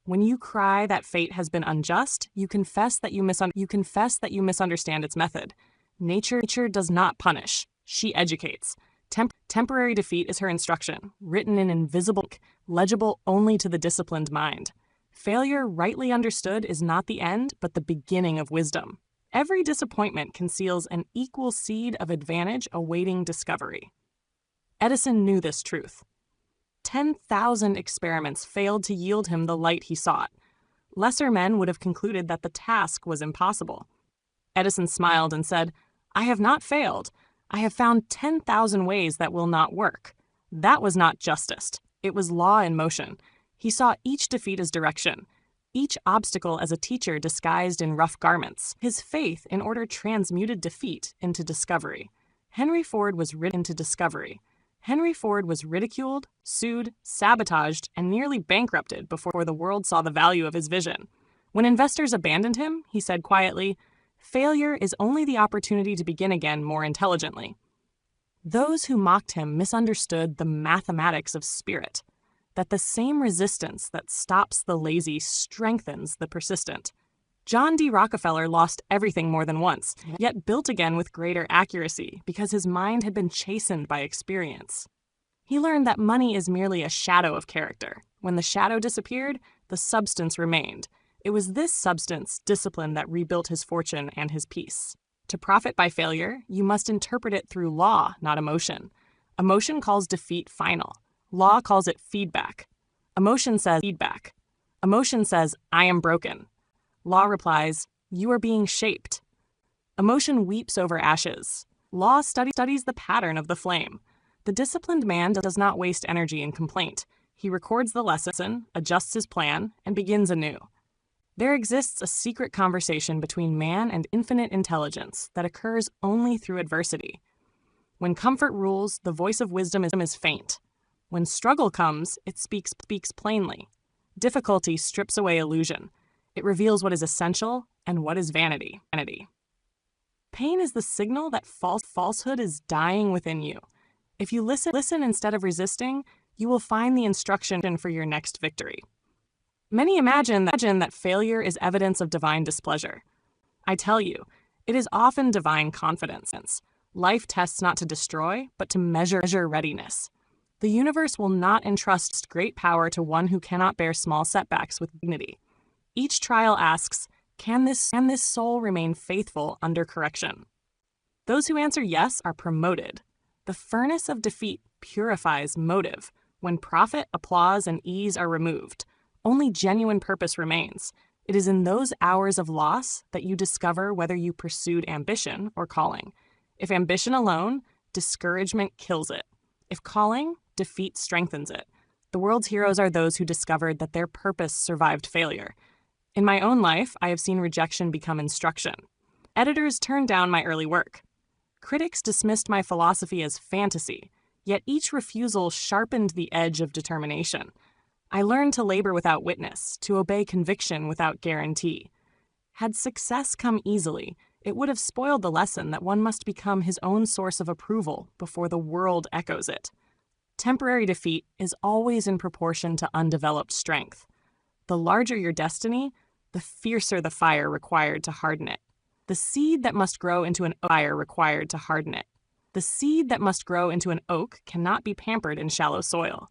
When you cry that fate has been unjust, you confess that you misunderstand its method. Nature does not punish. She educates. Temporary defeat is her instruction, written in invisible ink, legible only to the disciplined mind. Failure, rightly understood, is not the end, but the beginning of wisdom. Every disappointment conceals an equal seed of advantage awaiting discovery. Edison knew this truth. 10,000 experiments failed to yield him the light he sought. Lesser men would have concluded that the task was impossible. Edison smiled and said, "I have not failed. I have found 10,000 ways that will not work." That was not justice. It was law in motion. He saw each defeat as direction, each obstacle as a teacher disguised in rough garments. His faith in order transmuted defeat into discovery. Henry Ford was ridiculed, sued, sabotaged, and nearly bankrupted before the world saw the value of his vision. When investors abandoned him, he said quietly, "Failure is only the opportunity to begin again more intelligently." Those who mocked him misunderstood the mathematics of spirit, that the same resistance that stops the lazy strengthens the persistent. John D. Rockefeller lost everything more than once, yet built again with greater accuracy because his mind had been chastened by experience. He learned that money is merely a shadow of character. When the shadow disappeared, the substance remained. It was this substance, discipline, that rebuilt his fortune and his peace. To profit by failure, you must interpret it through law, not emotion. Emotion calls defeat final. Law calls it feedback. Emotion says feedback. Emotion says, "I am broken." Law replies, "You are being shaped." Emotion weeps over ashes. Law studies the pattern of the flame. The disciplined man does not waste energy in complaint. He records the lesson, adjusts his plan, and begins anew. There exists a secret conversation between man and infinite intelligence that occurs only through adversity. When comfort rules, the voice of wisdom is faint. When struggle comes, it speaks plainly. Difficulty strips away illusion. It reveals what is essential and what is vanity. Pain is the signal that falsehood is dying within you. If you listen instead of resisting, you will find the instruction for your next victory. Many imagine that failure is evidence of divine displeasure. I tell you, it is often divine confidence. Life tests not to destroy, but to measure readiness. The universe will not entrust great power to one who cannot bear small setbacks with dignity. Each trial asks, can this soul remain faithful under correction? Those who answer yes are promoted. The furnace of defeat purifies motive. When profit, applause, and ease are removed, only genuine purpose remains. It is in those hours of loss that you discover whether you pursued ambition or calling. If ambition alone, discouragement kills it. If calling, defeat strengthens it. The world's heroes are those who discovered that their purpose survived failure. In my own life, I have seen rejection become instruction. Editors turned down my early work. Critics dismissed my philosophy as fantasy, yet each refusal sharpened the edge of determination. I learned to labor without witness, to obey conviction without guarantee. Had success come easily, it would have spoiled the lesson that one must become his own source of approval before the world echoes it. Temporary defeat is always in proportion to undeveloped strength. The larger your destiny, the fiercer the fire required to harden it. The seed that must grow into an fire required to harden it. The seed that must grow into an oak cannot be pampered in shallow soil.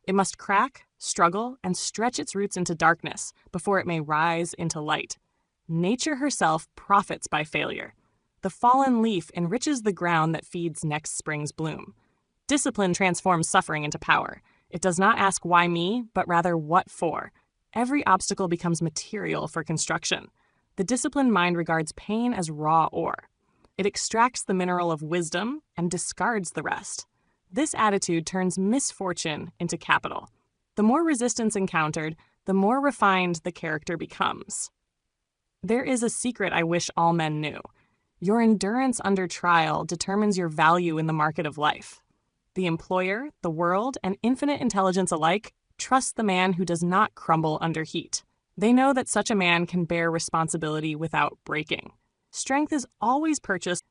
It must crack, struggle, and stretch its roots into darkness before it may rise into light. Nature herself profits by failure. The fallen leaf enriches the ground that feeds next spring's bloom. Discipline transforms suffering into power. It does not ask why me, but rather what for. Every obstacle becomes material for construction. The disciplined mind regards pain as raw ore. It extracts the mineral of wisdom and discards the rest. This attitude turns misfortune into capital. The more resistance encountered, the more refined the character becomes. There is a secret I wish all men knew. Your endurance under trial determines your value in the market of life. The employer, the world, and infinite intelligence alike trust the man who does not crumble under heat. They know that such a man can bear responsibility without breaking. Strength is always purchased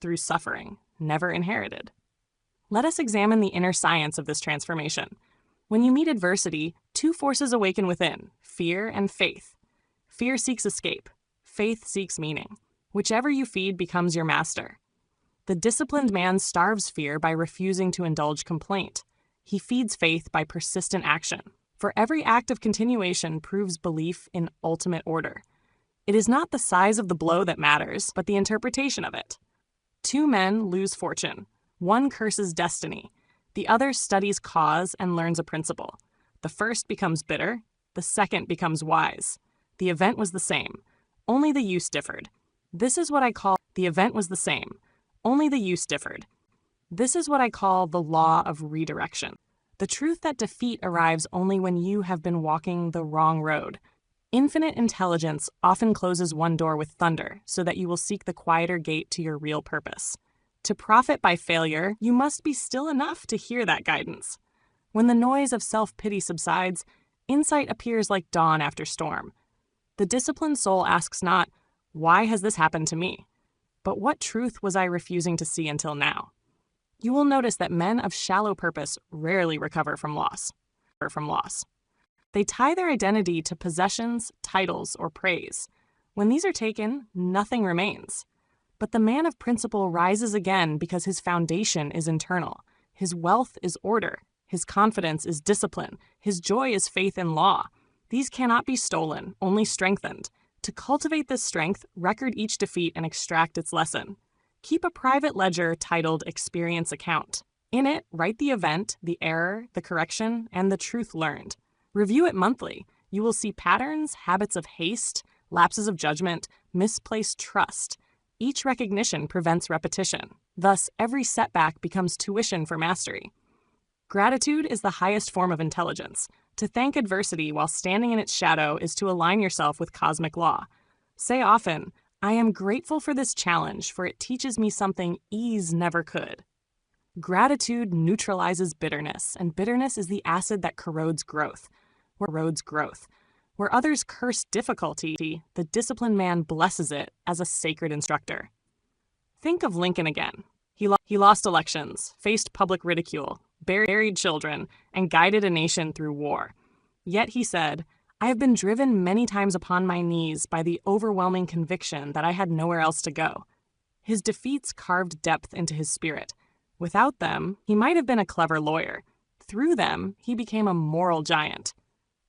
through suffering, never inherited. Let us examine the inner science of this transformation. When you meet adversity, two forces awaken within, fear and faith. Fear seeks escape. Faith seeks meaning. Whichever you feed becomes your master. The disciplined man starves fear by refusing to indulge complaint. He feeds faith by persistent action. For every act of continuation proves belief in ultimate order. It is not the size of the blow that matters, but the interpretation of it. Two men lose fortune. One curses destiny. The other studies cause and learns a principle. The first becomes bitter. The second becomes wise. The event was the same. Only the use differed. This is what I call the law of redirection. The truth that defeat arrives only when you have been walking the wrong road. Infinite intelligence often closes one door with thunder so that you will seek the quieter gate to your real purpose. To profit by failure, you must be still enough to hear that guidance. When the noise of self-pity subsides, insight appears like dawn after storm. The disciplined soul asks not, "Why has this happened to me?" but "What truth was I refusing to see until now?" You will notice that men of shallow purpose rarely recover from loss. They tie their identity to possessions, titles, or praise. When these are taken, nothing remains. But the man of principle rises again because his foundation is internal. His wealth is order. His confidence is discipline. His joy is faith in law. These cannot be stolen, only strengthened. To cultivate this strength, record each defeat and extract its lesson. Keep a private ledger titled Experience Account. In it, write the event, the error, the correction, and the truth learned. Review it monthly. You will see patterns, habits of haste, lapses of judgment, misplaced trust. Each recognition prevents repetition. Thus, every setback becomes tuition for mastery. Gratitude is the highest form of intelligence. To thank adversity while standing in its shadow is to align yourself with cosmic law. Say often, "I am grateful for this challenge, for it teaches me something ease never could." Gratitude neutralizes bitterness, and bitterness is the acid that corrodes growth. Where others curse difficulty, the disciplined man blesses it as a sacred instructor. Think of Lincoln again. He lost elections, faced public ridicule, buried children, and guided a nation through war. Yet he said, "I have been driven many times upon my knees by the overwhelming conviction that I had nowhere else to go." His defeats carved depth into his spirit. Without them, he might have been a clever lawyer. Through them, he became a moral giant.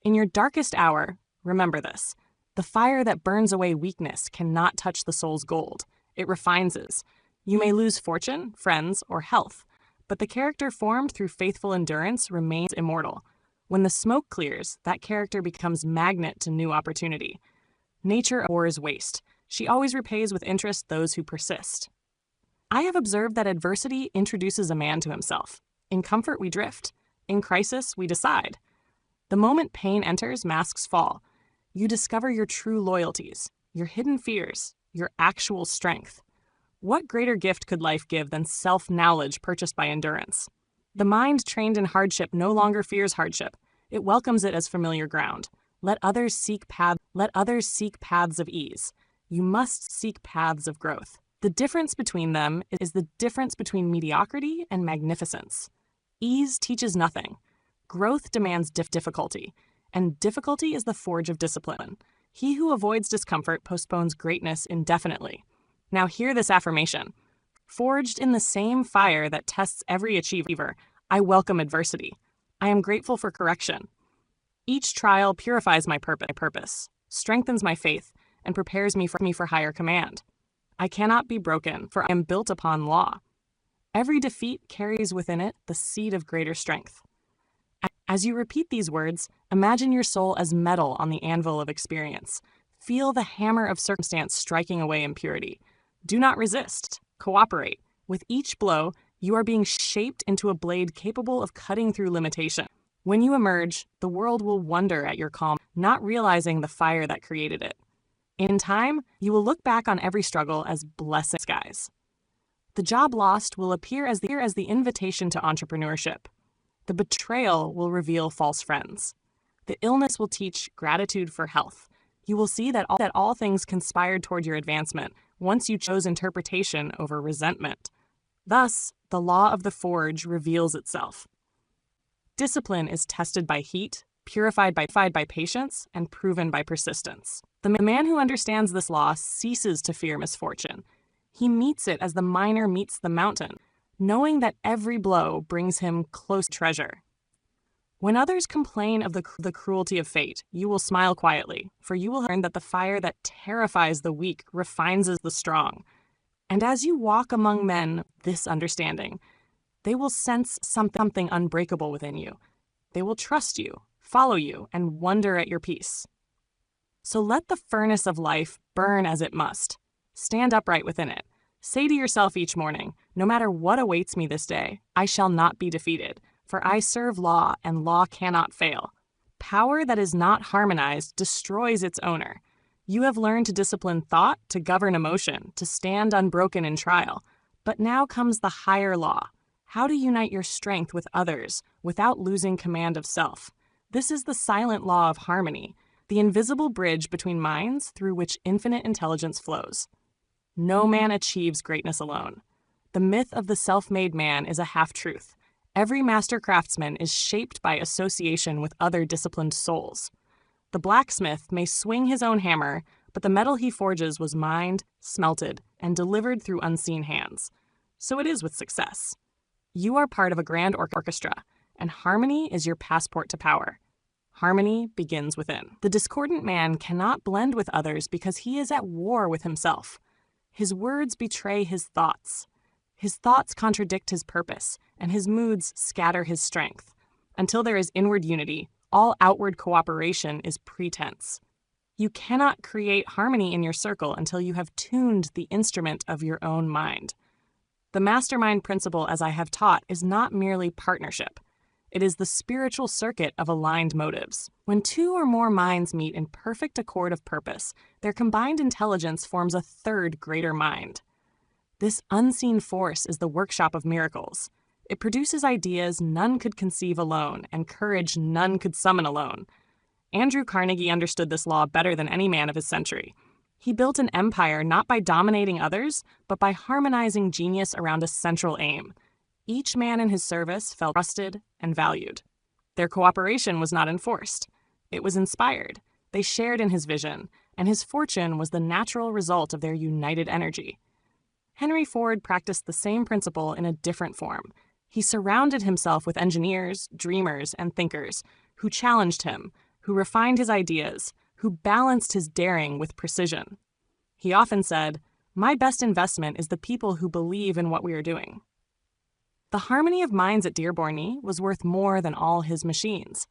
In your darkest hour, remember this: the fire that burns away weakness cannot touch the soul's gold. It refines it. You may lose fortune, friends, or health, but the character formed through faithful endurance remains immortal. When the smoke clears, that character becomes magnet to new opportunity. Nature abhors waste. She always repays with interest those who persist. I have observed that adversity introduces a man to himself. In comfort, we drift. In crisis, we decide. The moment pain enters, masks fall. You discover your true loyalties, your hidden fears, your actual strength. What greater gift could life give than self-knowledge purchased by endurance? The mind trained in hardship no longer fears hardship. It welcomes it as familiar ground. Let others seek paths of ease. You must seek paths of growth. The difference between them is the difference between mediocrity and magnificence. Ease teaches nothing. Growth demands difficulty, and difficulty is the forge of discipline. He who avoids discomfort postpones greatness indefinitely. Now hear this affirmation. Forged in the same fire that tests every achiever, I welcome adversity. I am grateful for correction. Each trial purifies my purpose, strengthens my faith, and prepares me for higher command. I cannot be broken, for I am built upon law. Every defeat carries within it the seed of greater strength. As you repeat these words, imagine your soul as metal on the anvil of experience. Feel the hammer of circumstance striking away impurity. Do not resist. Cooperate. With each blow, you are being shaped into a blade capable of cutting through limitation. When you emerge, the world will wonder at your calm, not realizing the fire that created it. In time, you will look back on every struggle as blessing skies. The job lost will appear as the invitation to entrepreneurship. The betrayal will reveal false friends. The illness will teach gratitude for health. You will see that all things conspired toward your advancement once you chose interpretation over resentment. Thus, the law of the forge reveals itself. Discipline is tested by heat, purified by patience, and proven by persistence. The man who understands this law ceases to fear misfortune. He meets it as the miner meets the mountain, knowing that every blow brings him close to treasure. When others complain of the cruelty of fate, you will smile quietly, for you will learn that the fire that terrifies the weak refines the strong. And as you walk among men this understanding, they will sense something unbreakable within you. They will trust you, follow you, and wonder at your peace. So let the furnace of life burn as it must. Stand upright within it. Say to yourself each morning, no matter what awaits me this day, I shall not be defeated, for I serve law, and law cannot fail. Power that is not harmonized destroys its owner. You have learned to discipline thought, to govern emotion, to stand unbroken in trial. But now comes the higher law. How to unite your strength with others without losing command of self. This is the silent law of harmony, the invisible bridge between minds through which infinite intelligence flows. No man achieves greatness alone. The myth of the self-made man is a half-truth. Every master craftsman is shaped by association with other disciplined souls. The blacksmith may swing his own hammer, but the metal he forges was mined, smelted, and delivered through unseen hands. So it is with success. You are part of a grand orchestra, and harmony is your passport to power. Harmony begins within. The discordant man cannot blend with others because he is at war with himself. His words betray his thoughts. His thoughts contradict his purpose, and his moods scatter his strength. Until there is inward unity, all outward cooperation is pretense. You cannot create harmony in your circle until you have tuned the instrument of your own mind. The mastermind principle, as I have taught, is not merely partnership. It is the spiritual circuit of aligned motives. When two or more minds meet in perfect accord of purpose, their combined intelligence forms a third greater mind. This unseen force is the workshop of miracles. It produces ideas none could conceive alone and courage none could summon alone. Andrew Carnegie understood this law better than any man of his century. He built an empire not by dominating others, but by harmonizing genius around a central aim. Each man in his service felt trusted and valued. Their cooperation was not enforced. It was inspired. They shared in his vision, and his fortune was the natural result of their united energy. Henry Ford practiced the same principle in a different form. He surrounded himself with engineers, dreamers, and thinkers who challenged him, who refined his ideas, who balanced his daring with precision. He often said, "My best investment is the people who believe in what we are doing." The harmony of minds at Dearborn was worth more than all his machines.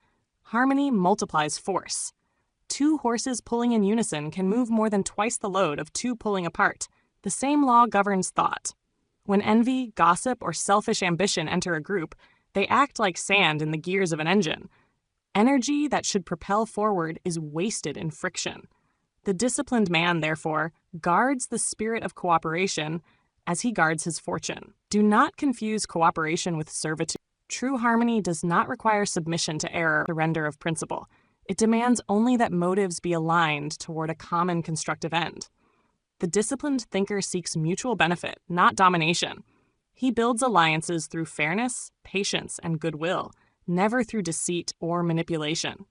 Harmony multiplies force. Two horses pulling in unison can move more than twice the load of two pulling apart. The same law governs thought. When envy, gossip, or selfish ambition enter a group, they act like sand in the gears of an engine. Energy that should propel forward is wasted in friction. The disciplined man, therefore, guards the spirit of cooperation as he guards his fortune. Do not confuse cooperation with servitude. True harmony does not require submission to error or surrender of principle. It demands only that motives be aligned toward a common constructive end. The disciplined thinker seeks mutual benefit, not domination. He builds alliances through fairness, patience, and goodwill, never through deceit or manipulation.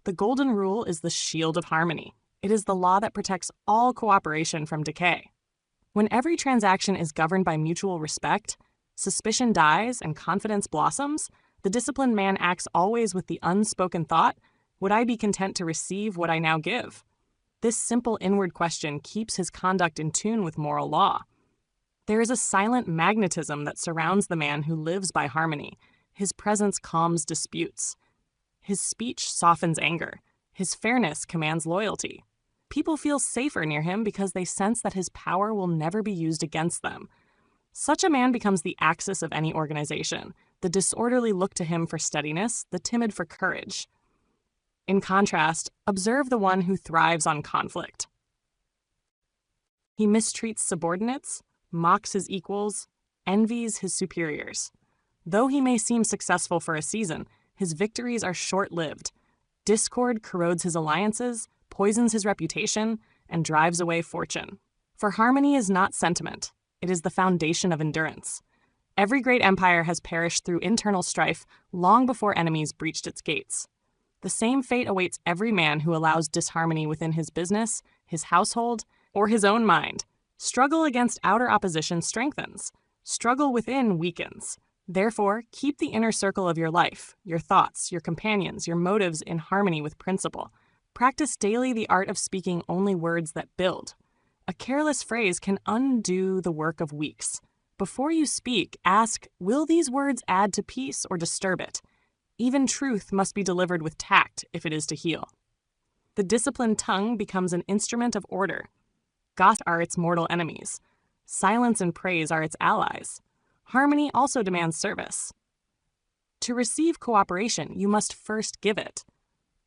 The golden rule is the shield of harmony. It is the law that protects all cooperation from decay. When every transaction is governed by mutual respect, suspicion dies and confidence blossoms, the disciplined man acts always with the unspoken thought, would I be content to receive what I now give? This simple inward question keeps his conduct in tune with moral law. There is a silent magnetism that surrounds the man who lives by harmony. His presence calms disputes. His speech softens anger. His fairness commands loyalty. People feel safer near him because they sense that his power will never be used against them. Such a man becomes the axis of any organization. The disorderly look to him for steadiness, the timid for courage. In contrast, observe the one who thrives on conflict. He mistreats subordinates, mocks his equals, envies his superiors. Though he may seem successful for a season, his victories are short-lived. Discord corrodes his alliances, poisons his reputation, and drives away fortune. For harmony is not sentiment. It is the foundation of endurance. Every great empire has perished through internal strife long before enemies breached its gates. The same fate awaits every man who allows disharmony within his business, his household, or his own mind. Struggle against outer opposition strengthens. Struggle within weakens. Therefore, keep the inner circle of your life, your thoughts, your companions, your motives in harmony with principle. Practice daily the art of speaking only words that build. A careless phrase can undo the work of weeks. Before you speak, ask, will these words add to peace or disturb it? Even truth must be delivered with tact if it is to heal. The disciplined tongue becomes an instrument of order. Gossip are its mortal enemies. Silence and praise are its allies. Harmony also demands service. To receive cooperation, you must first give it.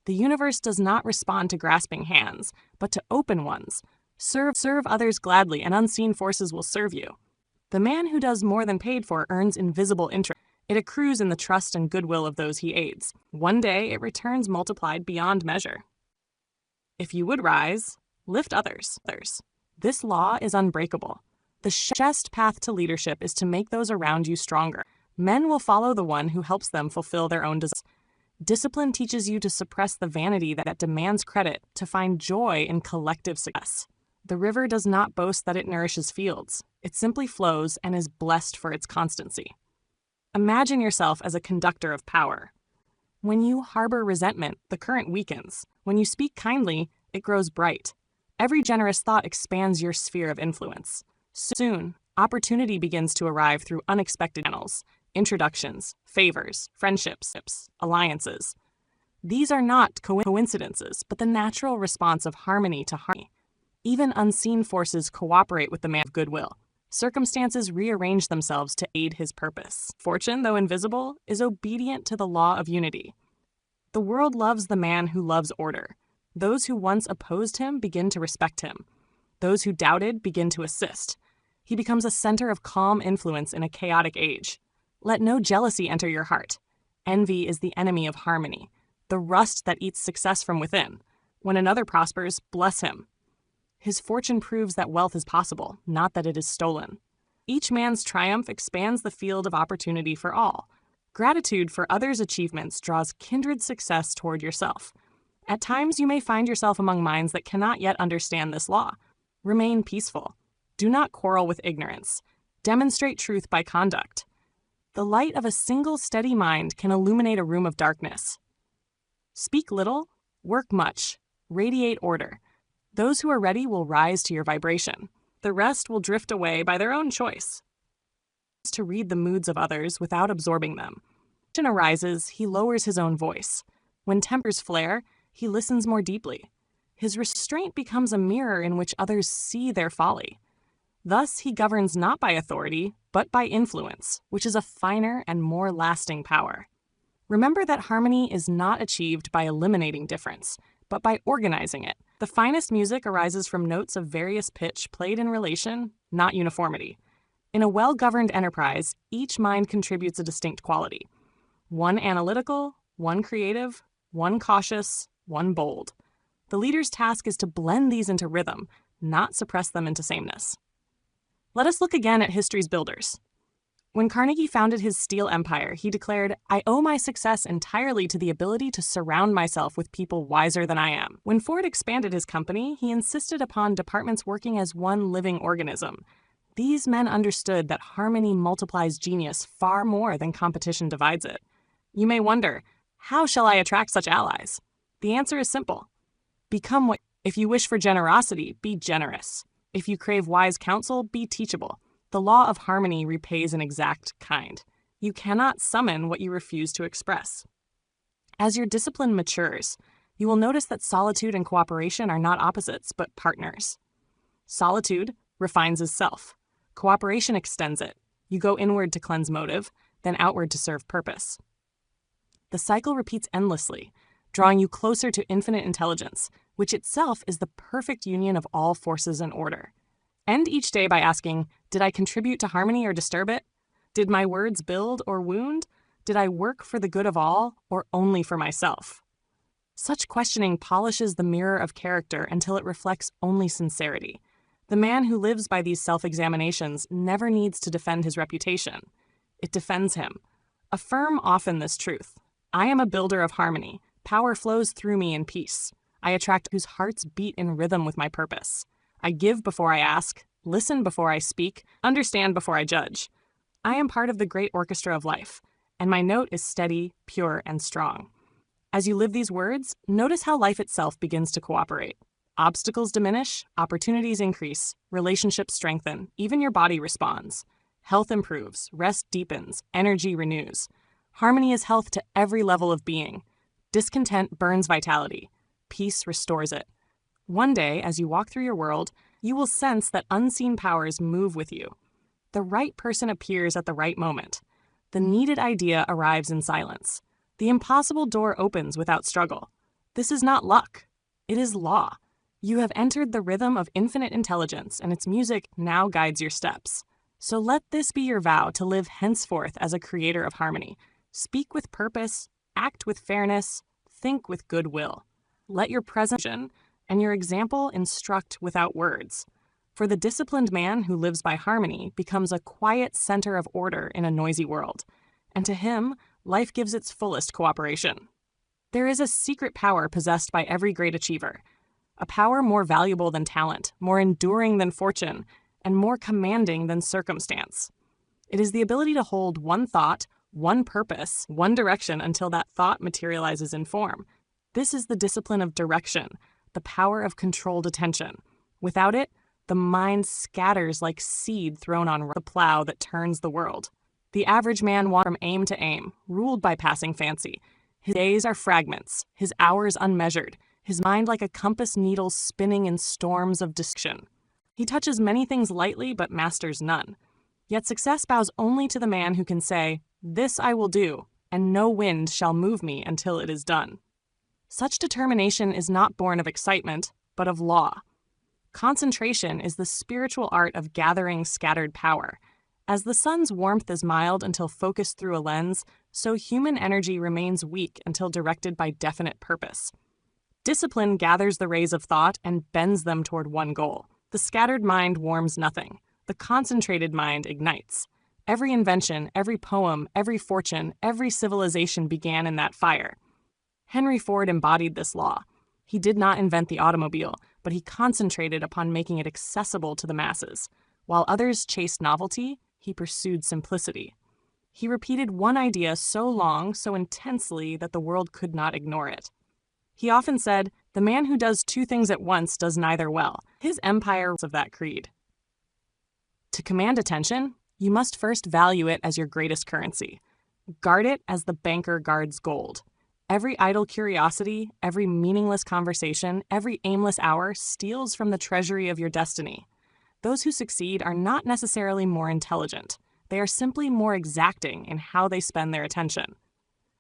The universe does not respond to grasping hands, but to open ones. Serve others gladly, and unseen forces will serve you. The man who does more than paid for earns invisible interest. It accrues in the trust and goodwill of those he aids. One day it returns multiplied beyond measure. If you would rise, lift others. This law is unbreakable. The surest path to leadership is to make those around you stronger. Men will follow the one who helps them fulfill their own desires. Discipline teaches you to suppress the vanity that demands credit, to find joy in collective success. The river does not boast that it nourishes fields. It simply flows and is blessed for its constancy. Imagine yourself as a conductor of power. When you harbor resentment, the current weakens. When you speak kindly, it grows bright. Every generous thought expands your sphere of influence. Soon, opportunity begins to arrive through unexpected channels, introductions, favors, friendships, alliances. These are not coincidences, but the natural response of harmony to harmony. Even unseen forces cooperate with the man of goodwill. Circumstances rearrange themselves to aid his purpose. Fortune, though invisible, is obedient to the law of unity. The world loves the man who loves order. Those who once opposed him begin to respect him. Those who doubted begin to assist. He becomes a center of calm influence in a chaotic age. Let no jealousy enter your heart. Envy is the enemy of harmony, the rust that eats success from within. When another prospers, bless him. His fortune proves that wealth is possible, not that it is stolen. Each man's triumph expands the field of opportunity for all. Gratitude for others' achievements draws kindred success toward yourself. At times, you may find yourself among minds that cannot yet understand this law. Remain peaceful. Do not quarrel with ignorance. Demonstrate truth by conduct. The light of a single steady mind can illuminate a room of darkness. Speak little, work much, radiate order. Those who are ready will rise to your vibration. The rest will drift away by their own choice. To read the moods of others without absorbing them. When tension arises, he lowers his own voice. When tempers flare, he listens more deeply. His restraint becomes a mirror in which others see their folly. Thus, he governs not by authority, but by influence, which is a finer and more lasting power. Remember that harmony is not achieved by eliminating difference, but by organizing it. The finest music arises from notes of various pitch played in relation, not uniformity. In a well-governed enterprise, each mind contributes a distinct quality. One analytical, one creative, one cautious, one bold. The leader's task is to blend these into rhythm, not suppress them into sameness. Let us look again at history's builders. When Carnegie founded his steel empire, he declared, "I owe my success entirely to the ability to surround myself with people wiser than I am." When Ford expanded his company, he insisted upon departments working as one living organism. These men understood that harmony multiplies genius far more than competition divides it. You may wonder, how shall I attract such allies? The answer is simple. Become what. If you wish for generosity, be generous. If you crave wise counsel, be teachable. The law of harmony repays an exact kind. You cannot summon what you refuse to express. As your discipline matures, you will notice that solitude and cooperation are not opposites, but partners. Solitude refines as self. Cooperation extends it. You go inward to cleanse motive, then outward to serve purpose. The cycle repeats endlessly, drawing you closer to infinite intelligence, which itself is the perfect union of all forces and order. End each day by asking, did I contribute to harmony or disturb it? Did my words build or wound? Did I work for the good of all or only for myself? Such questioning polishes the mirror of character until it reflects only sincerity. The man who lives by these self-examinations never needs to defend his reputation. It defends him. Affirm often this truth. I am a builder of harmony. Power flows through me in peace. I attract whose hearts beat in rhythm with my purpose. I give before I ask, listen before I speak, understand before I judge. I am part of the great orchestra of life, and my note is steady, pure, and strong. As you live these words, notice how life itself begins to cooperate. Obstacles diminish, opportunities increase, relationships strengthen, even your body responds. Health improves, rest deepens, energy renews. Harmony is health to every level of being. Discontent burns vitality. Peace restores it. One day, as you walk through your world, you will sense that unseen powers move with you. The right person appears at the right moment. The needed idea arrives in silence. The impossible door opens without struggle. This is not luck. It is law. You have entered the rhythm of infinite intelligence, and its music now guides your steps. So let this be your vow to live henceforth as a creator of harmony. Speak with purpose, act with fairness, think with goodwill. Let your presence and your example instruct without words. For the disciplined man who lives by harmony becomes a quiet center of order in a noisy world, and to him, life gives its fullest cooperation. There is a secret power possessed by every great achiever, a power more valuable than talent, more enduring than fortune, and more commanding than circumstance. It is the ability to hold one thought, one purpose, one direction until that thought materializes in form. This is the discipline of direction, the power of controlled attention. Without it, the mind scatters like seed thrown on the plow that turns the world. The average man wanders from aim to aim, ruled by passing fancy. His days are fragments, his hours unmeasured, his mind like a compass needle spinning in storms of distraction. He touches many things lightly but masters none. Yet success bows only to the man who can say, "This I will do, and no wind shall move me until it is done." Such determination is not born of excitement, but of law. Concentration is the spiritual art of gathering scattered power. As the sun's warmth is mild until focused through a lens, so human energy remains weak until directed by definite purpose. Discipline gathers the rays of thought and bends them toward one goal. The scattered mind warms nothing. The concentrated mind ignites. Every invention, every poem, every fortune, every civilization began in that fire. Henry Ford embodied this law. He did not invent the automobile, but he concentrated upon making it accessible to the masses. While others chased novelty, he pursued simplicity. He repeated one idea so long, so intensely, that the world could not ignore it. He often said, "The man who does two things at once does neither well." His empire was of that creed. To command attention, you must first value it as your greatest currency. Guard it as the banker guards gold. Every idle curiosity, every meaningless conversation, every aimless hour steals from the treasury of your destiny. Those who succeed are not necessarily more intelligent. They are simply more exacting in how they spend their attention.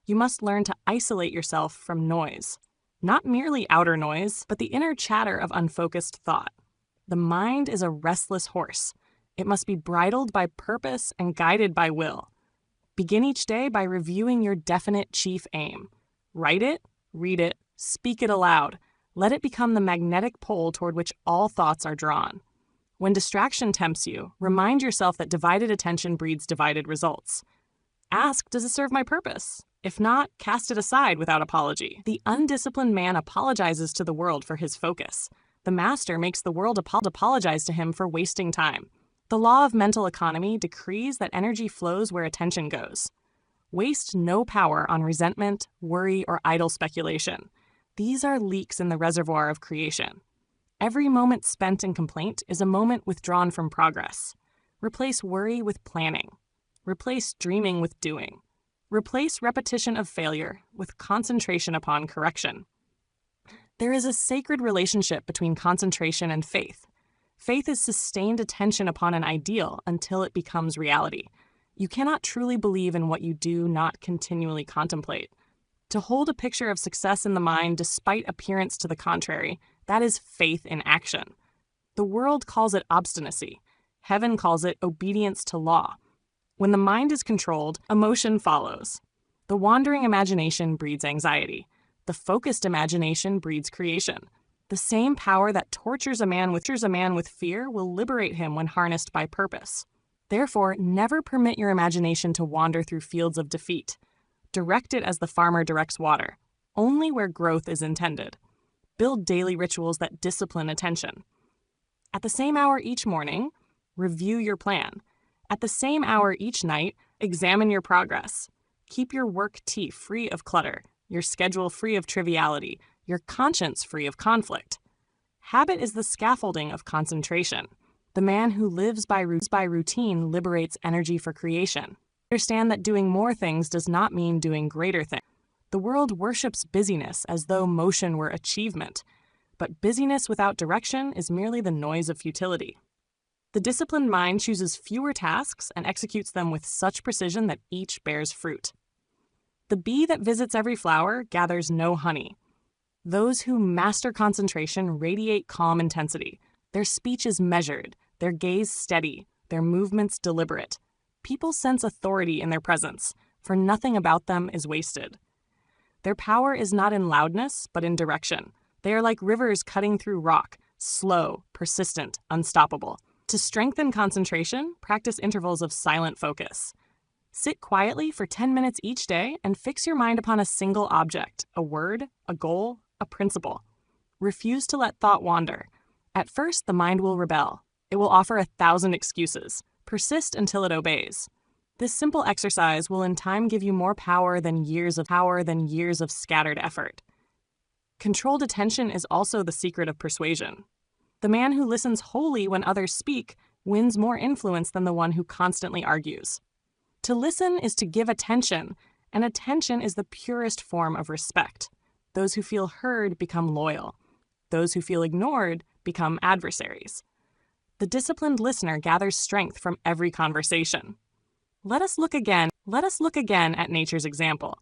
You must learn to isolate yourself from noise. Not merely outer noise, but the inner chatter of unfocused thought. The mind is a restless horse. It must be bridled by purpose and guided by will. Begin each day by reviewing your definite chief aim. Write it, read it, speak it aloud. Let it become the magnetic pole toward which all thoughts are drawn. When distraction tempts you, remind yourself that divided attention breeds divided results. Ask, does it serve my purpose? If not, cast it aside without apology. The undisciplined man apologizes to the world for his focus. The master makes the world apologize to him for wasting time. The law of mental economy decrees that energy flows where attention goes. Waste no power on resentment, worry, or idle speculation. These are leaks in the reservoir of creation. Every moment spent in complaint is a moment withdrawn from progress. Replace worry with planning. Replace dreaming with doing. Replace repetition of failure with concentration upon correction. There is a sacred relationship between concentration and faith. Faith is sustained attention upon an ideal until it becomes reality. You cannot truly believe in what you do not continually contemplate. To hold a picture of success in the mind despite appearance to the contrary, that is faith in action. The world calls it obstinacy. Heaven calls it obedience to law. When the mind is controlled, emotion follows. The wandering imagination breeds anxiety. The focused imagination breeds creation. The same power that tortures a man with fear will liberate him when harnessed by purpose. Therefore, never permit your imagination to wander through fields of defeat. Direct it as the farmer directs water, only where growth is intended. Build daily rituals that discipline attention. At the same hour each morning, review your plan. At the same hour each night, examine your progress. Keep your work tea free of clutter, your schedule free of triviality, your conscience free of conflict. Habit is the scaffolding of concentration. The man who lives by routine liberates energy for creation. Understand that doing more things does not mean doing greater things. The world worships busyness as though motion were achievement, but busyness without direction is merely the noise of futility. The disciplined mind chooses fewer tasks and executes them with such precision that each bears fruit. The bee that visits every flower gathers no honey. Those who master concentration radiate calm intensity. Their speech is measured, their gaze steady, their movements deliberate. People sense authority in their presence, for nothing about them is wasted. Their power is not in loudness, but in direction. They are like rivers cutting through rock, slow, persistent, unstoppable. To strengthen concentration, practice intervals of silent focus. Sit quietly for 10 minutes each day and fix your mind upon a single object, a word, a goal, a principle. Refuse to let thought wander. At first, the mind will rebel. It will offer 1,000 excuses. Persist until it obeys. This simple exercise will in time give you more power than years of scattered effort. Controlled attention is also the secret of persuasion. The man who listens wholly when others speak wins more influence than the one who constantly argues. To listen is to give attention, and attention is the purest form of respect. Those who feel heard become loyal. Those who feel ignored become adversaries. The disciplined listener gathers strength from every conversation. Let us look again at nature's example.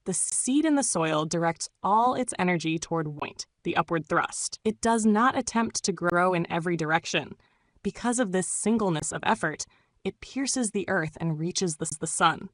The seed in the soil directs all its energy toward the upward thrust. It does not attempt to grow in every direction. Because of this singleness of effort, it pierces the earth and reaches the sun.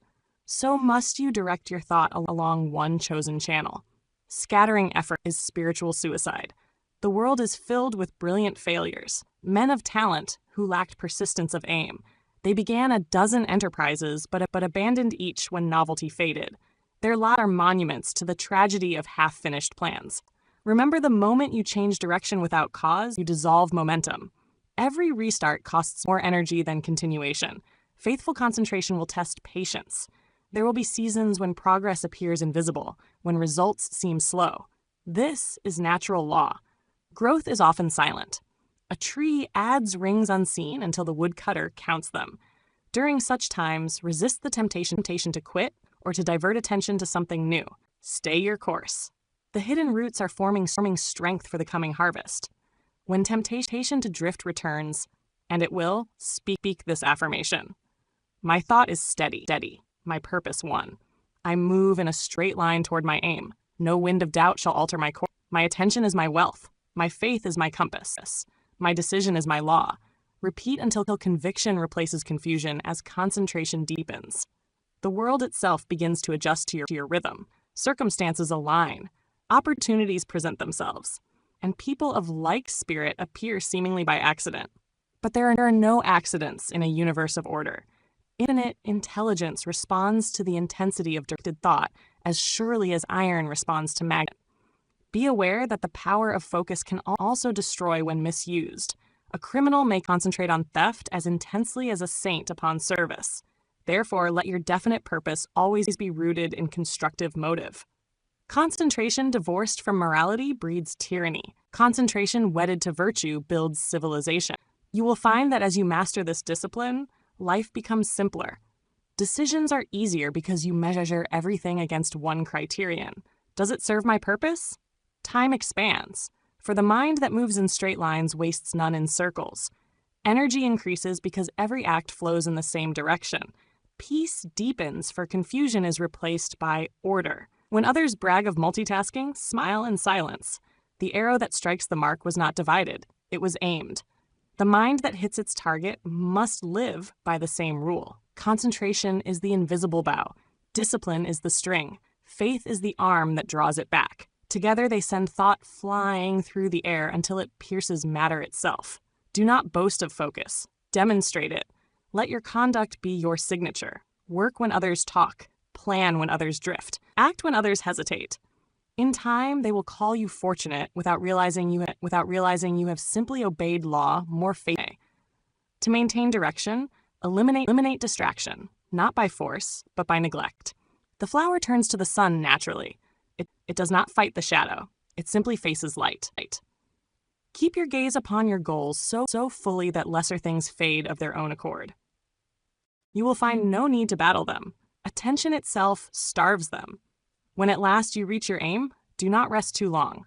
So must you direct your thought along one chosen channel. Scattering effort is spiritual suicide. The world is filled with brilliant failures, men of talent who lacked persistence of aim. They began a dozen enterprises, but abandoned each when novelty faded. Their lives are monuments to the tragedy of half-finished plans. Remember, the moment you change direction without cause, you dissolve momentum. Every restart costs more energy than continuation. Faithful concentration will test patience. There will be seasons when progress appears invisible, when results seem slow. This is natural law. Growth is often silent. A tree adds rings unseen until the woodcutter counts them. During such times, resist the temptation to quit or to divert attention to something new. Stay your course. The hidden roots are forming strength for the coming harvest. When temptation to drift returns, and it will, speak this affirmation. My thought is steady, my purpose one. I move in a straight line toward my aim. No wind of doubt shall alter my course. My attention is my wealth. My faith is my compass. My decision is my law. Repeat until conviction replaces confusion as concentration deepens. The world itself begins to adjust to your rhythm. Circumstances align. Opportunities present themselves. And people of like spirit appear seemingly by accident. But there are no accidents in a universe of order. Infinite intelligence responds to the intensity of directed thought as surely as iron responds to magnet. Be aware that the power of focus can also destroy when misused. A criminal may concentrate on theft as intensely as a saint upon service. Therefore, let your definite purpose always be rooted in constructive motive. Concentration divorced from morality breeds tyranny. Concentration wedded to virtue builds civilization. You will find that as you master this discipline, life becomes simpler. Decisions are easier because you measure everything against one criterion. Does it serve my purpose? Time expands. For the mind that moves in straight lines wastes none in circles. Energy increases because every act flows in the same direction. Peace deepens, for confusion is replaced by order. When others brag of multitasking, smile in silence. The arrow that strikes the mark was not divided, it was aimed. The mind that hits its target must live by the same rule. Concentration is the invisible bow. Discipline is the string. Faith is the arm that draws it back. Together they send thought flying through the air until it pierces matter itself. Do not boast of focus. Demonstrate it. Let your conduct be your signature. Work when others talk. Plan when others drift. Act when others hesitate. In time, they will call you fortunate without realizing you have simply obeyed law more faithfully. To maintain direction, eliminate distraction, not by force, but by neglect. The flower turns to the sun naturally. It does not fight the shadow. It simply faces light. Keep your gaze upon your goals so fully that lesser things fade of their own accord. You will find no need to battle them. Attention itself starves them. When at last you reach your aim, do not rest too long.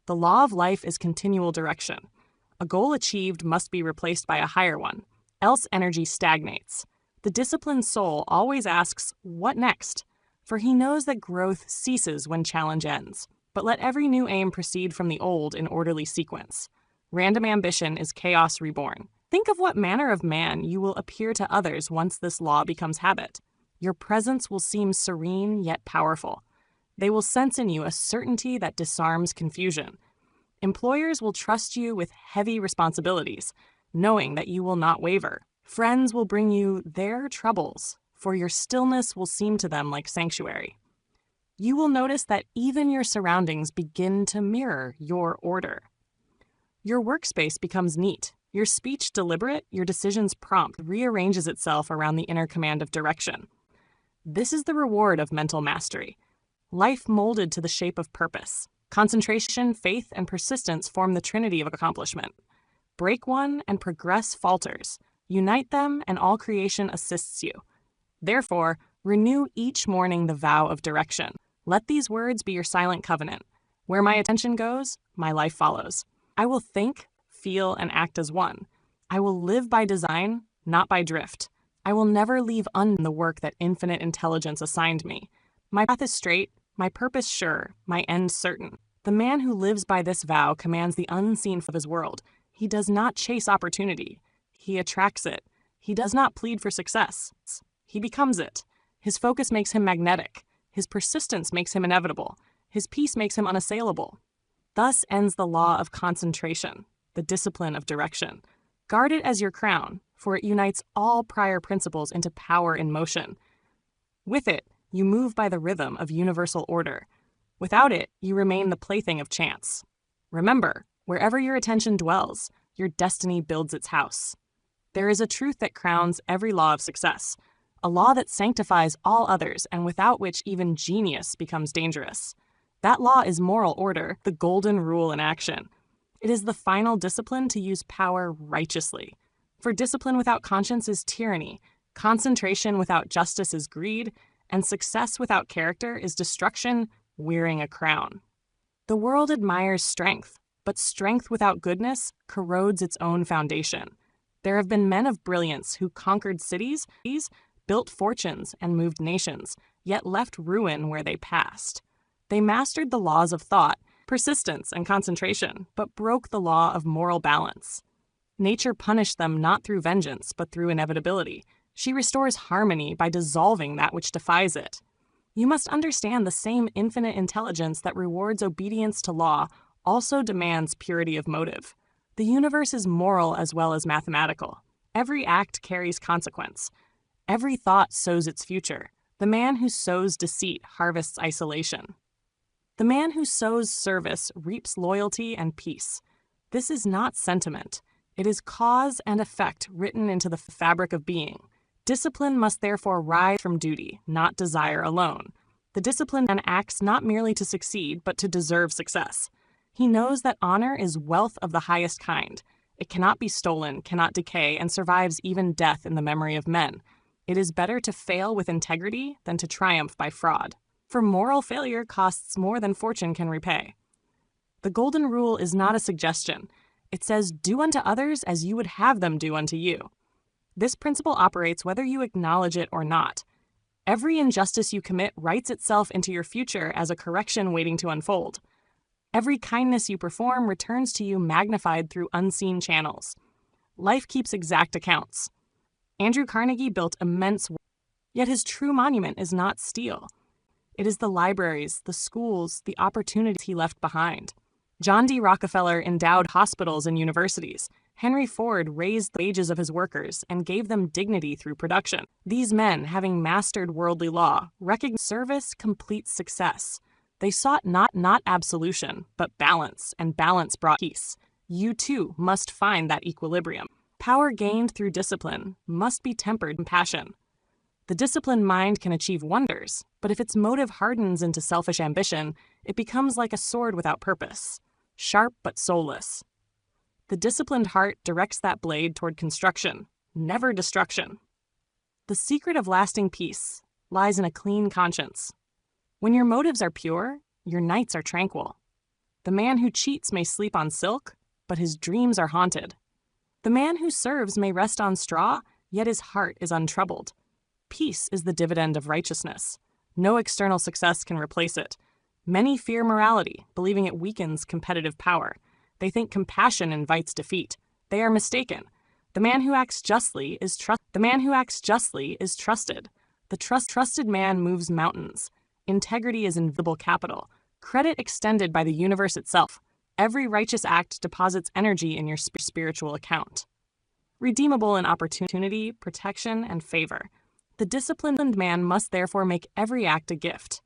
The law of life is continual direction. A goal achieved must be replaced by a higher one, else energy stagnates. The disciplined soul always asks, what next? For he knows that growth ceases when challenge ends. But let every new aim proceed from the old in orderly sequence. Random ambition is chaos reborn. Think of what manner of man you will appear to others once this law becomes habit. Your presence will seem serene yet powerful. They will sense in you a certainty that disarms confusion. Employers will trust you with heavy responsibilities, knowing that you will not waver. Friends will bring you their troubles, for your stillness will seem to them like sanctuary. You will notice that even your surroundings begin to mirror your order. Your workspace becomes neat, your speech deliberate, your decisions prompt, rearranges itself around the inner command of direction. This is the reward of mental mastery. Life molded to the shape of purpose. Concentration, faith, and persistence form the trinity of accomplishment. Break one and progress falters. Unite them and all creation assists you. Therefore, renew each morning the vow of direction. Let these words be your silent covenant. Where my attention goes, my life follows. I will think, feel, and act as one. I will live by design, not by drift. I will never leave undone the work that infinite intelligence assigned me. My path is straight, my purpose sure, my end certain. The man who lives by this vow commands the unseen of his world. He does not chase opportunity. He attracts it. He does not plead for success. He becomes it. His focus makes him magnetic. His persistence makes him inevitable. His peace makes him unassailable. Thus ends the law of concentration, the discipline of direction. Guard it as your crown, for it unites all prior principles into power in motion. With it, you move by the rhythm of universal order. Without it, you remain the plaything of chance. Remember, wherever your attention dwells, your destiny builds its house. There is a truth that crowns every law of success, a law that sanctifies all others and without which even genius becomes dangerous. That law is moral order, the golden rule in action. It is the final discipline to use power righteously. For discipline without conscience is tyranny, concentration without justice is greed, and success without character is destruction, wearing a crown. The world admires strength, but strength without goodness corrodes its own foundation. There have been men of brilliance who conquered cities, built fortunes, and moved nations, yet left ruin where they passed. They mastered the laws of thought, persistence, and concentration, but broke the law of moral balance. Nature punished them not through vengeance, but through inevitability. She restores harmony by dissolving that which defies it. You must understand the same infinite intelligence that rewards obedience to law also demands purity of motive. The universe is moral as well as mathematical. Every act carries consequence. Every thought sows its future. The man who sows deceit harvests isolation. The man who sows service reaps loyalty and peace. This is not sentiment. It is cause and effect written into the fabric of being. Discipline must therefore rise from duty, not desire alone. The disciplined man acts not merely to succeed, but to deserve success. He knows that honor is wealth of the highest kind. It cannot be stolen, cannot decay, and survives even death in the memory of men. It is better to fail with integrity than to triumph by fraud. For moral failure costs more than fortune can repay. The golden rule is not a suggestion. It says, do unto others as you would have them do unto you. This principle operates whether you acknowledge it or not. Every injustice you commit writes itself into your future as a correction waiting to unfold. Every kindness you perform returns to you magnified through unseen channels. Life keeps exact accounts. Andrew Carnegie built immense wealth, yet his true monument is not steel. It is the libraries, the schools, the opportunities he left behind. John D. Rockefeller endowed hospitals and universities. Henry Ford raised the wages of his workers and gave them dignity through production. These men, having mastered worldly law, recognized service completes success. They sought not absolution, but balance, and balance brought peace. You too must find that equilibrium. Power gained through discipline must be tempered with passion. The disciplined mind can achieve wonders, but if its motive hardens into selfish ambition, it becomes like a sword without purpose, sharp but soulless. The disciplined heart directs that blade toward construction, never destruction. The secret of lasting peace lies in a clean conscience. When your motives are pure, your nights are tranquil. The man who cheats may sleep on silk, but his dreams are haunted. The man who serves may rest on straw, yet his heart is untroubled. Peace is the dividend of righteousness. No external success can replace it. Many fear morality, believing it weakens competitive power. They think compassion invites defeat. They are mistaken. The man who acts justly is trusted. The trusted man moves mountains. Integrity is invisible capital, credit extended by the universe itself. Every righteous act deposits energy in your spiritual account. Redeemable in opportunity, protection, and favor. The disciplined man must therefore make every act a gift.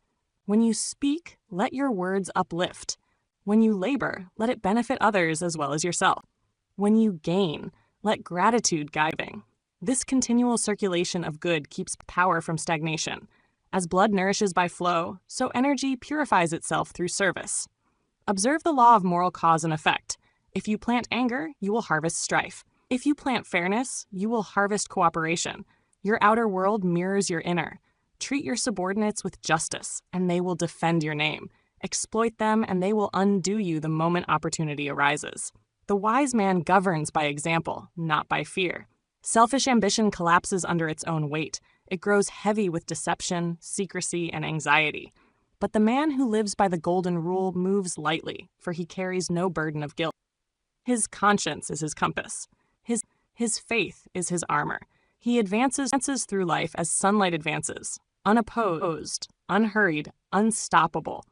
When you speak, let your words uplift. When you labor, let it benefit others as well as yourself. When you gain, let gratitude guide you. This continual circulation of good keeps power from stagnation. As blood nourishes by flow, so energy purifies itself through service. Observe the law of moral cause and effect. If you plant anger, you will harvest strife. If you plant fairness, you will harvest cooperation. Your outer world mirrors your inner. Treat your subordinates with justice, and they will defend your name. Exploit them, and they will undo you the moment opportunity arises. The wise man governs by example, not by fear. Selfish ambition collapses under its own weight. It grows heavy with deception, secrecy, and anxiety. But the man who lives by the golden rule moves lightly, for he carries no burden of guilt. His conscience is his compass. His faith is his armor. He advances through life as sunlight advances, unopposed, unhurried, unstoppable.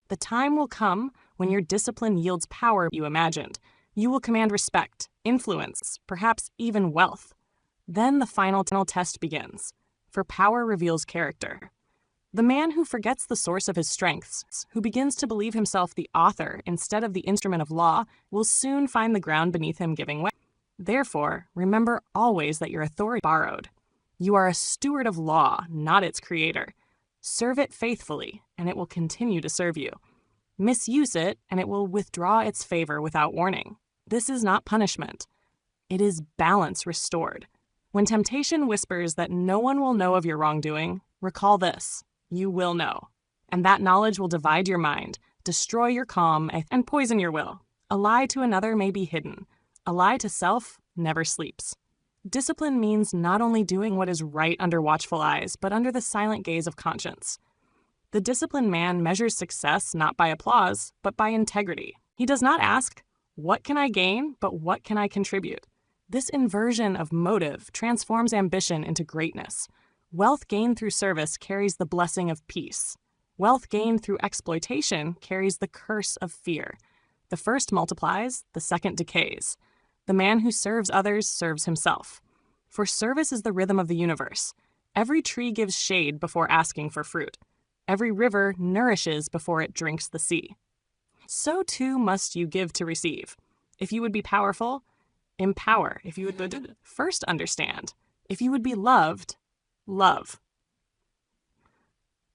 The time will come when your discipline yields power you imagined. You will command respect, influence, perhaps even wealth. Then the final test begins, for power reveals character. The man who forgets the source of his strengths, who begins to believe himself the author instead of the instrument of law, will soon find the ground beneath him giving way. Therefore, remember always that your authority is borrowed. You are a steward of law, not its creator. Serve it faithfully, and it will continue to serve you. Misuse it, and it will withdraw its favor without warning. This is not punishment. It is balance restored. When temptation whispers that no one will know of your wrongdoing, recall this: you will know. And that knowledge will divide your mind, destroy your calm, and poison your will. A lie to another may be hidden. A lie to self never sleeps. Discipline means not only doing what is right under watchful eyes, but under the silent gaze of conscience. The disciplined man measures success not by applause, but by integrity. He does not ask, "What can I gain?" but "What can I contribute?" This inversion of motive transforms ambition into greatness. Wealth gained through service carries the blessing of peace. Wealth gained through exploitation carries the curse of fear. The first multiplies, the second decays. The man who serves others serves himself. For service is the rhythm of the universe. Every tree gives shade before asking for fruit. Every river nourishes before it drinks the sea. So too must you give to receive. If you would be powerful, empower. If you would first understand. If you would be loved, love.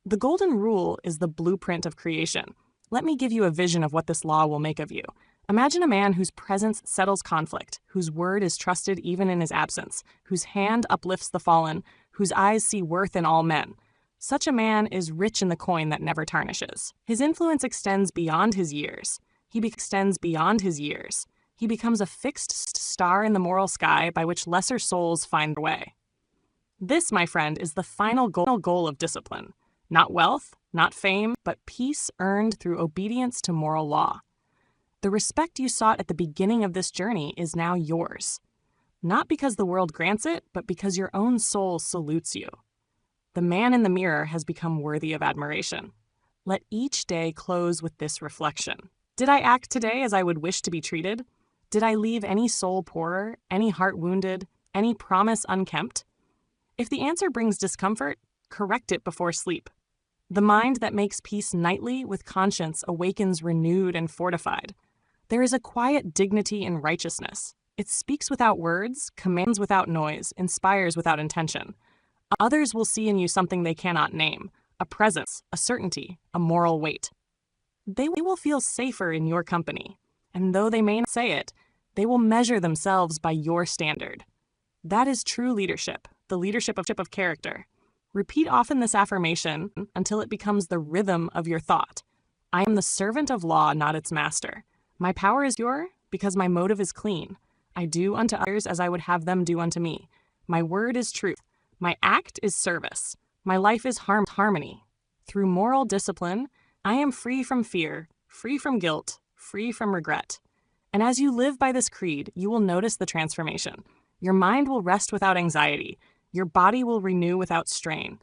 The golden rule is the blueprint of creation. Let me give you a vision of what this law will make of you. Imagine a man whose presence settles conflict, whose word is trusted even in his absence, whose hand uplifts the fallen, whose eyes see worth in all men. Such a man is rich in the coin that never tarnishes. His influence extends beyond his years. He extends beyond his years. He becomes a fixed star in the moral sky by which lesser souls find their way. This, my friend, is the final goal of discipline. Not wealth, not fame, but peace earned through obedience to moral law. The respect you sought at the beginning of this journey is now yours. Not because the world grants it, but because your own soul salutes you. The man in the mirror has become worthy of admiration. Let each day close with this reflection. Did I act today as I would wish to be treated? Did I leave any soul poorer, any heart wounded, any promise unkempt? If the answer brings discomfort, correct it before sleep. The mind that makes peace nightly with conscience awakens renewed and fortified. There is a quiet dignity in righteousness. It speaks without words, commands without noise, inspires without intention. Others will see in you something they cannot name, a presence, a certainty, a moral weight. They will feel safer in your company, and though they may not say it, they will measure themselves by your standard. That is true leadership, the leadership of character. Repeat often this affirmation until it becomes the rhythm of your thought. I am the servant of law, not its master. My power is pure because my motive is clean. I do unto others as I would have them do unto me. My word is truth. My act is service. My life is harmony. Through moral discipline, I am free from fear, free from guilt, free from regret. And as you live by this creed, you will notice the transformation. Your mind will rest without anxiety. Your body will renew without strain.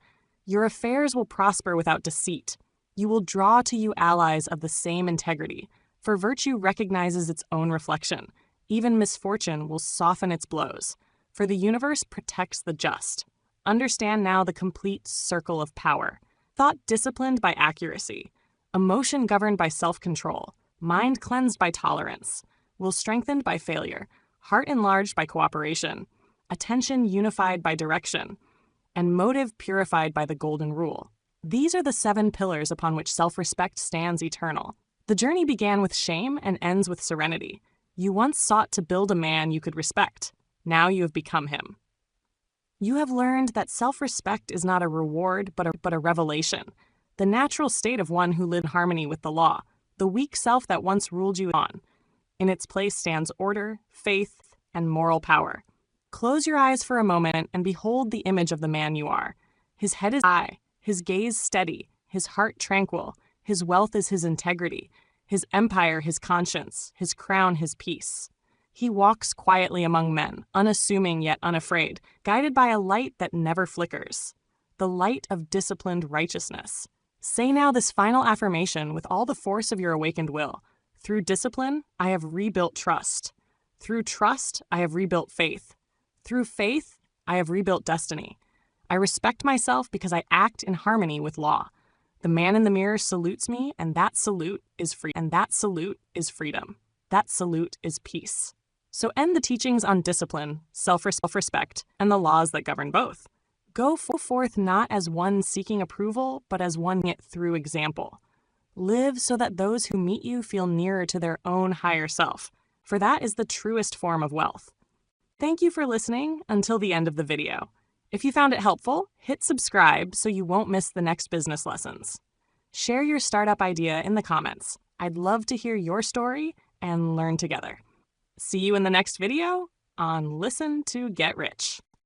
Your affairs will prosper without deceit. You will draw to you allies of the same integrity, for virtue recognizes its own reflection. Even misfortune will soften its blows, for the universe protects the just. Understand now the complete circle of power. Thought disciplined by accuracy, emotion governed by self-control, mind cleansed by tolerance, will strengthened by failure, heart enlarged by cooperation, attention unified by direction, and motive purified by the golden rule. These are the 7 pillars upon which self-respect stands eternal. The journey began with shame and ends with serenity. You once sought to build a man you could respect. Now you have become him. You have learned that self-respect is not a reward, but a revelation, the natural state of one who lived in harmony with the law, the weak self that once ruled you on. In its place stands order, faith, and moral power. Close your eyes for a moment and behold the image of the man you are. His head is high, his gaze steady, his heart tranquil, his wealth is his integrity, his empire his conscience, his crown his peace. He walks quietly among men, unassuming yet unafraid, guided by a light that never flickers, the light of disciplined righteousness. Say now this final affirmation with all the force of your awakened will. Through discipline, I have rebuilt trust. Through trust, I have rebuilt faith. Through faith, I have rebuilt destiny. I respect myself because I act in harmony with law. The man in the mirror salutes me, and that salute is free. And that salute is freedom. That salute is peace. So end the teachings on discipline, self-respect, and the laws that govern both. Go forth not as one seeking approval, but as one yet through example. Live so that those who meet you feel nearer to their own higher self, for that is the truest form of wealth. Thank you for listening until the end of the video. If you found it helpful, hit subscribe so you won't miss the next business lessons. Share your startup idea in the comments. I'd love to hear your story and learn together. See you in the next video on Listen to Get Rich.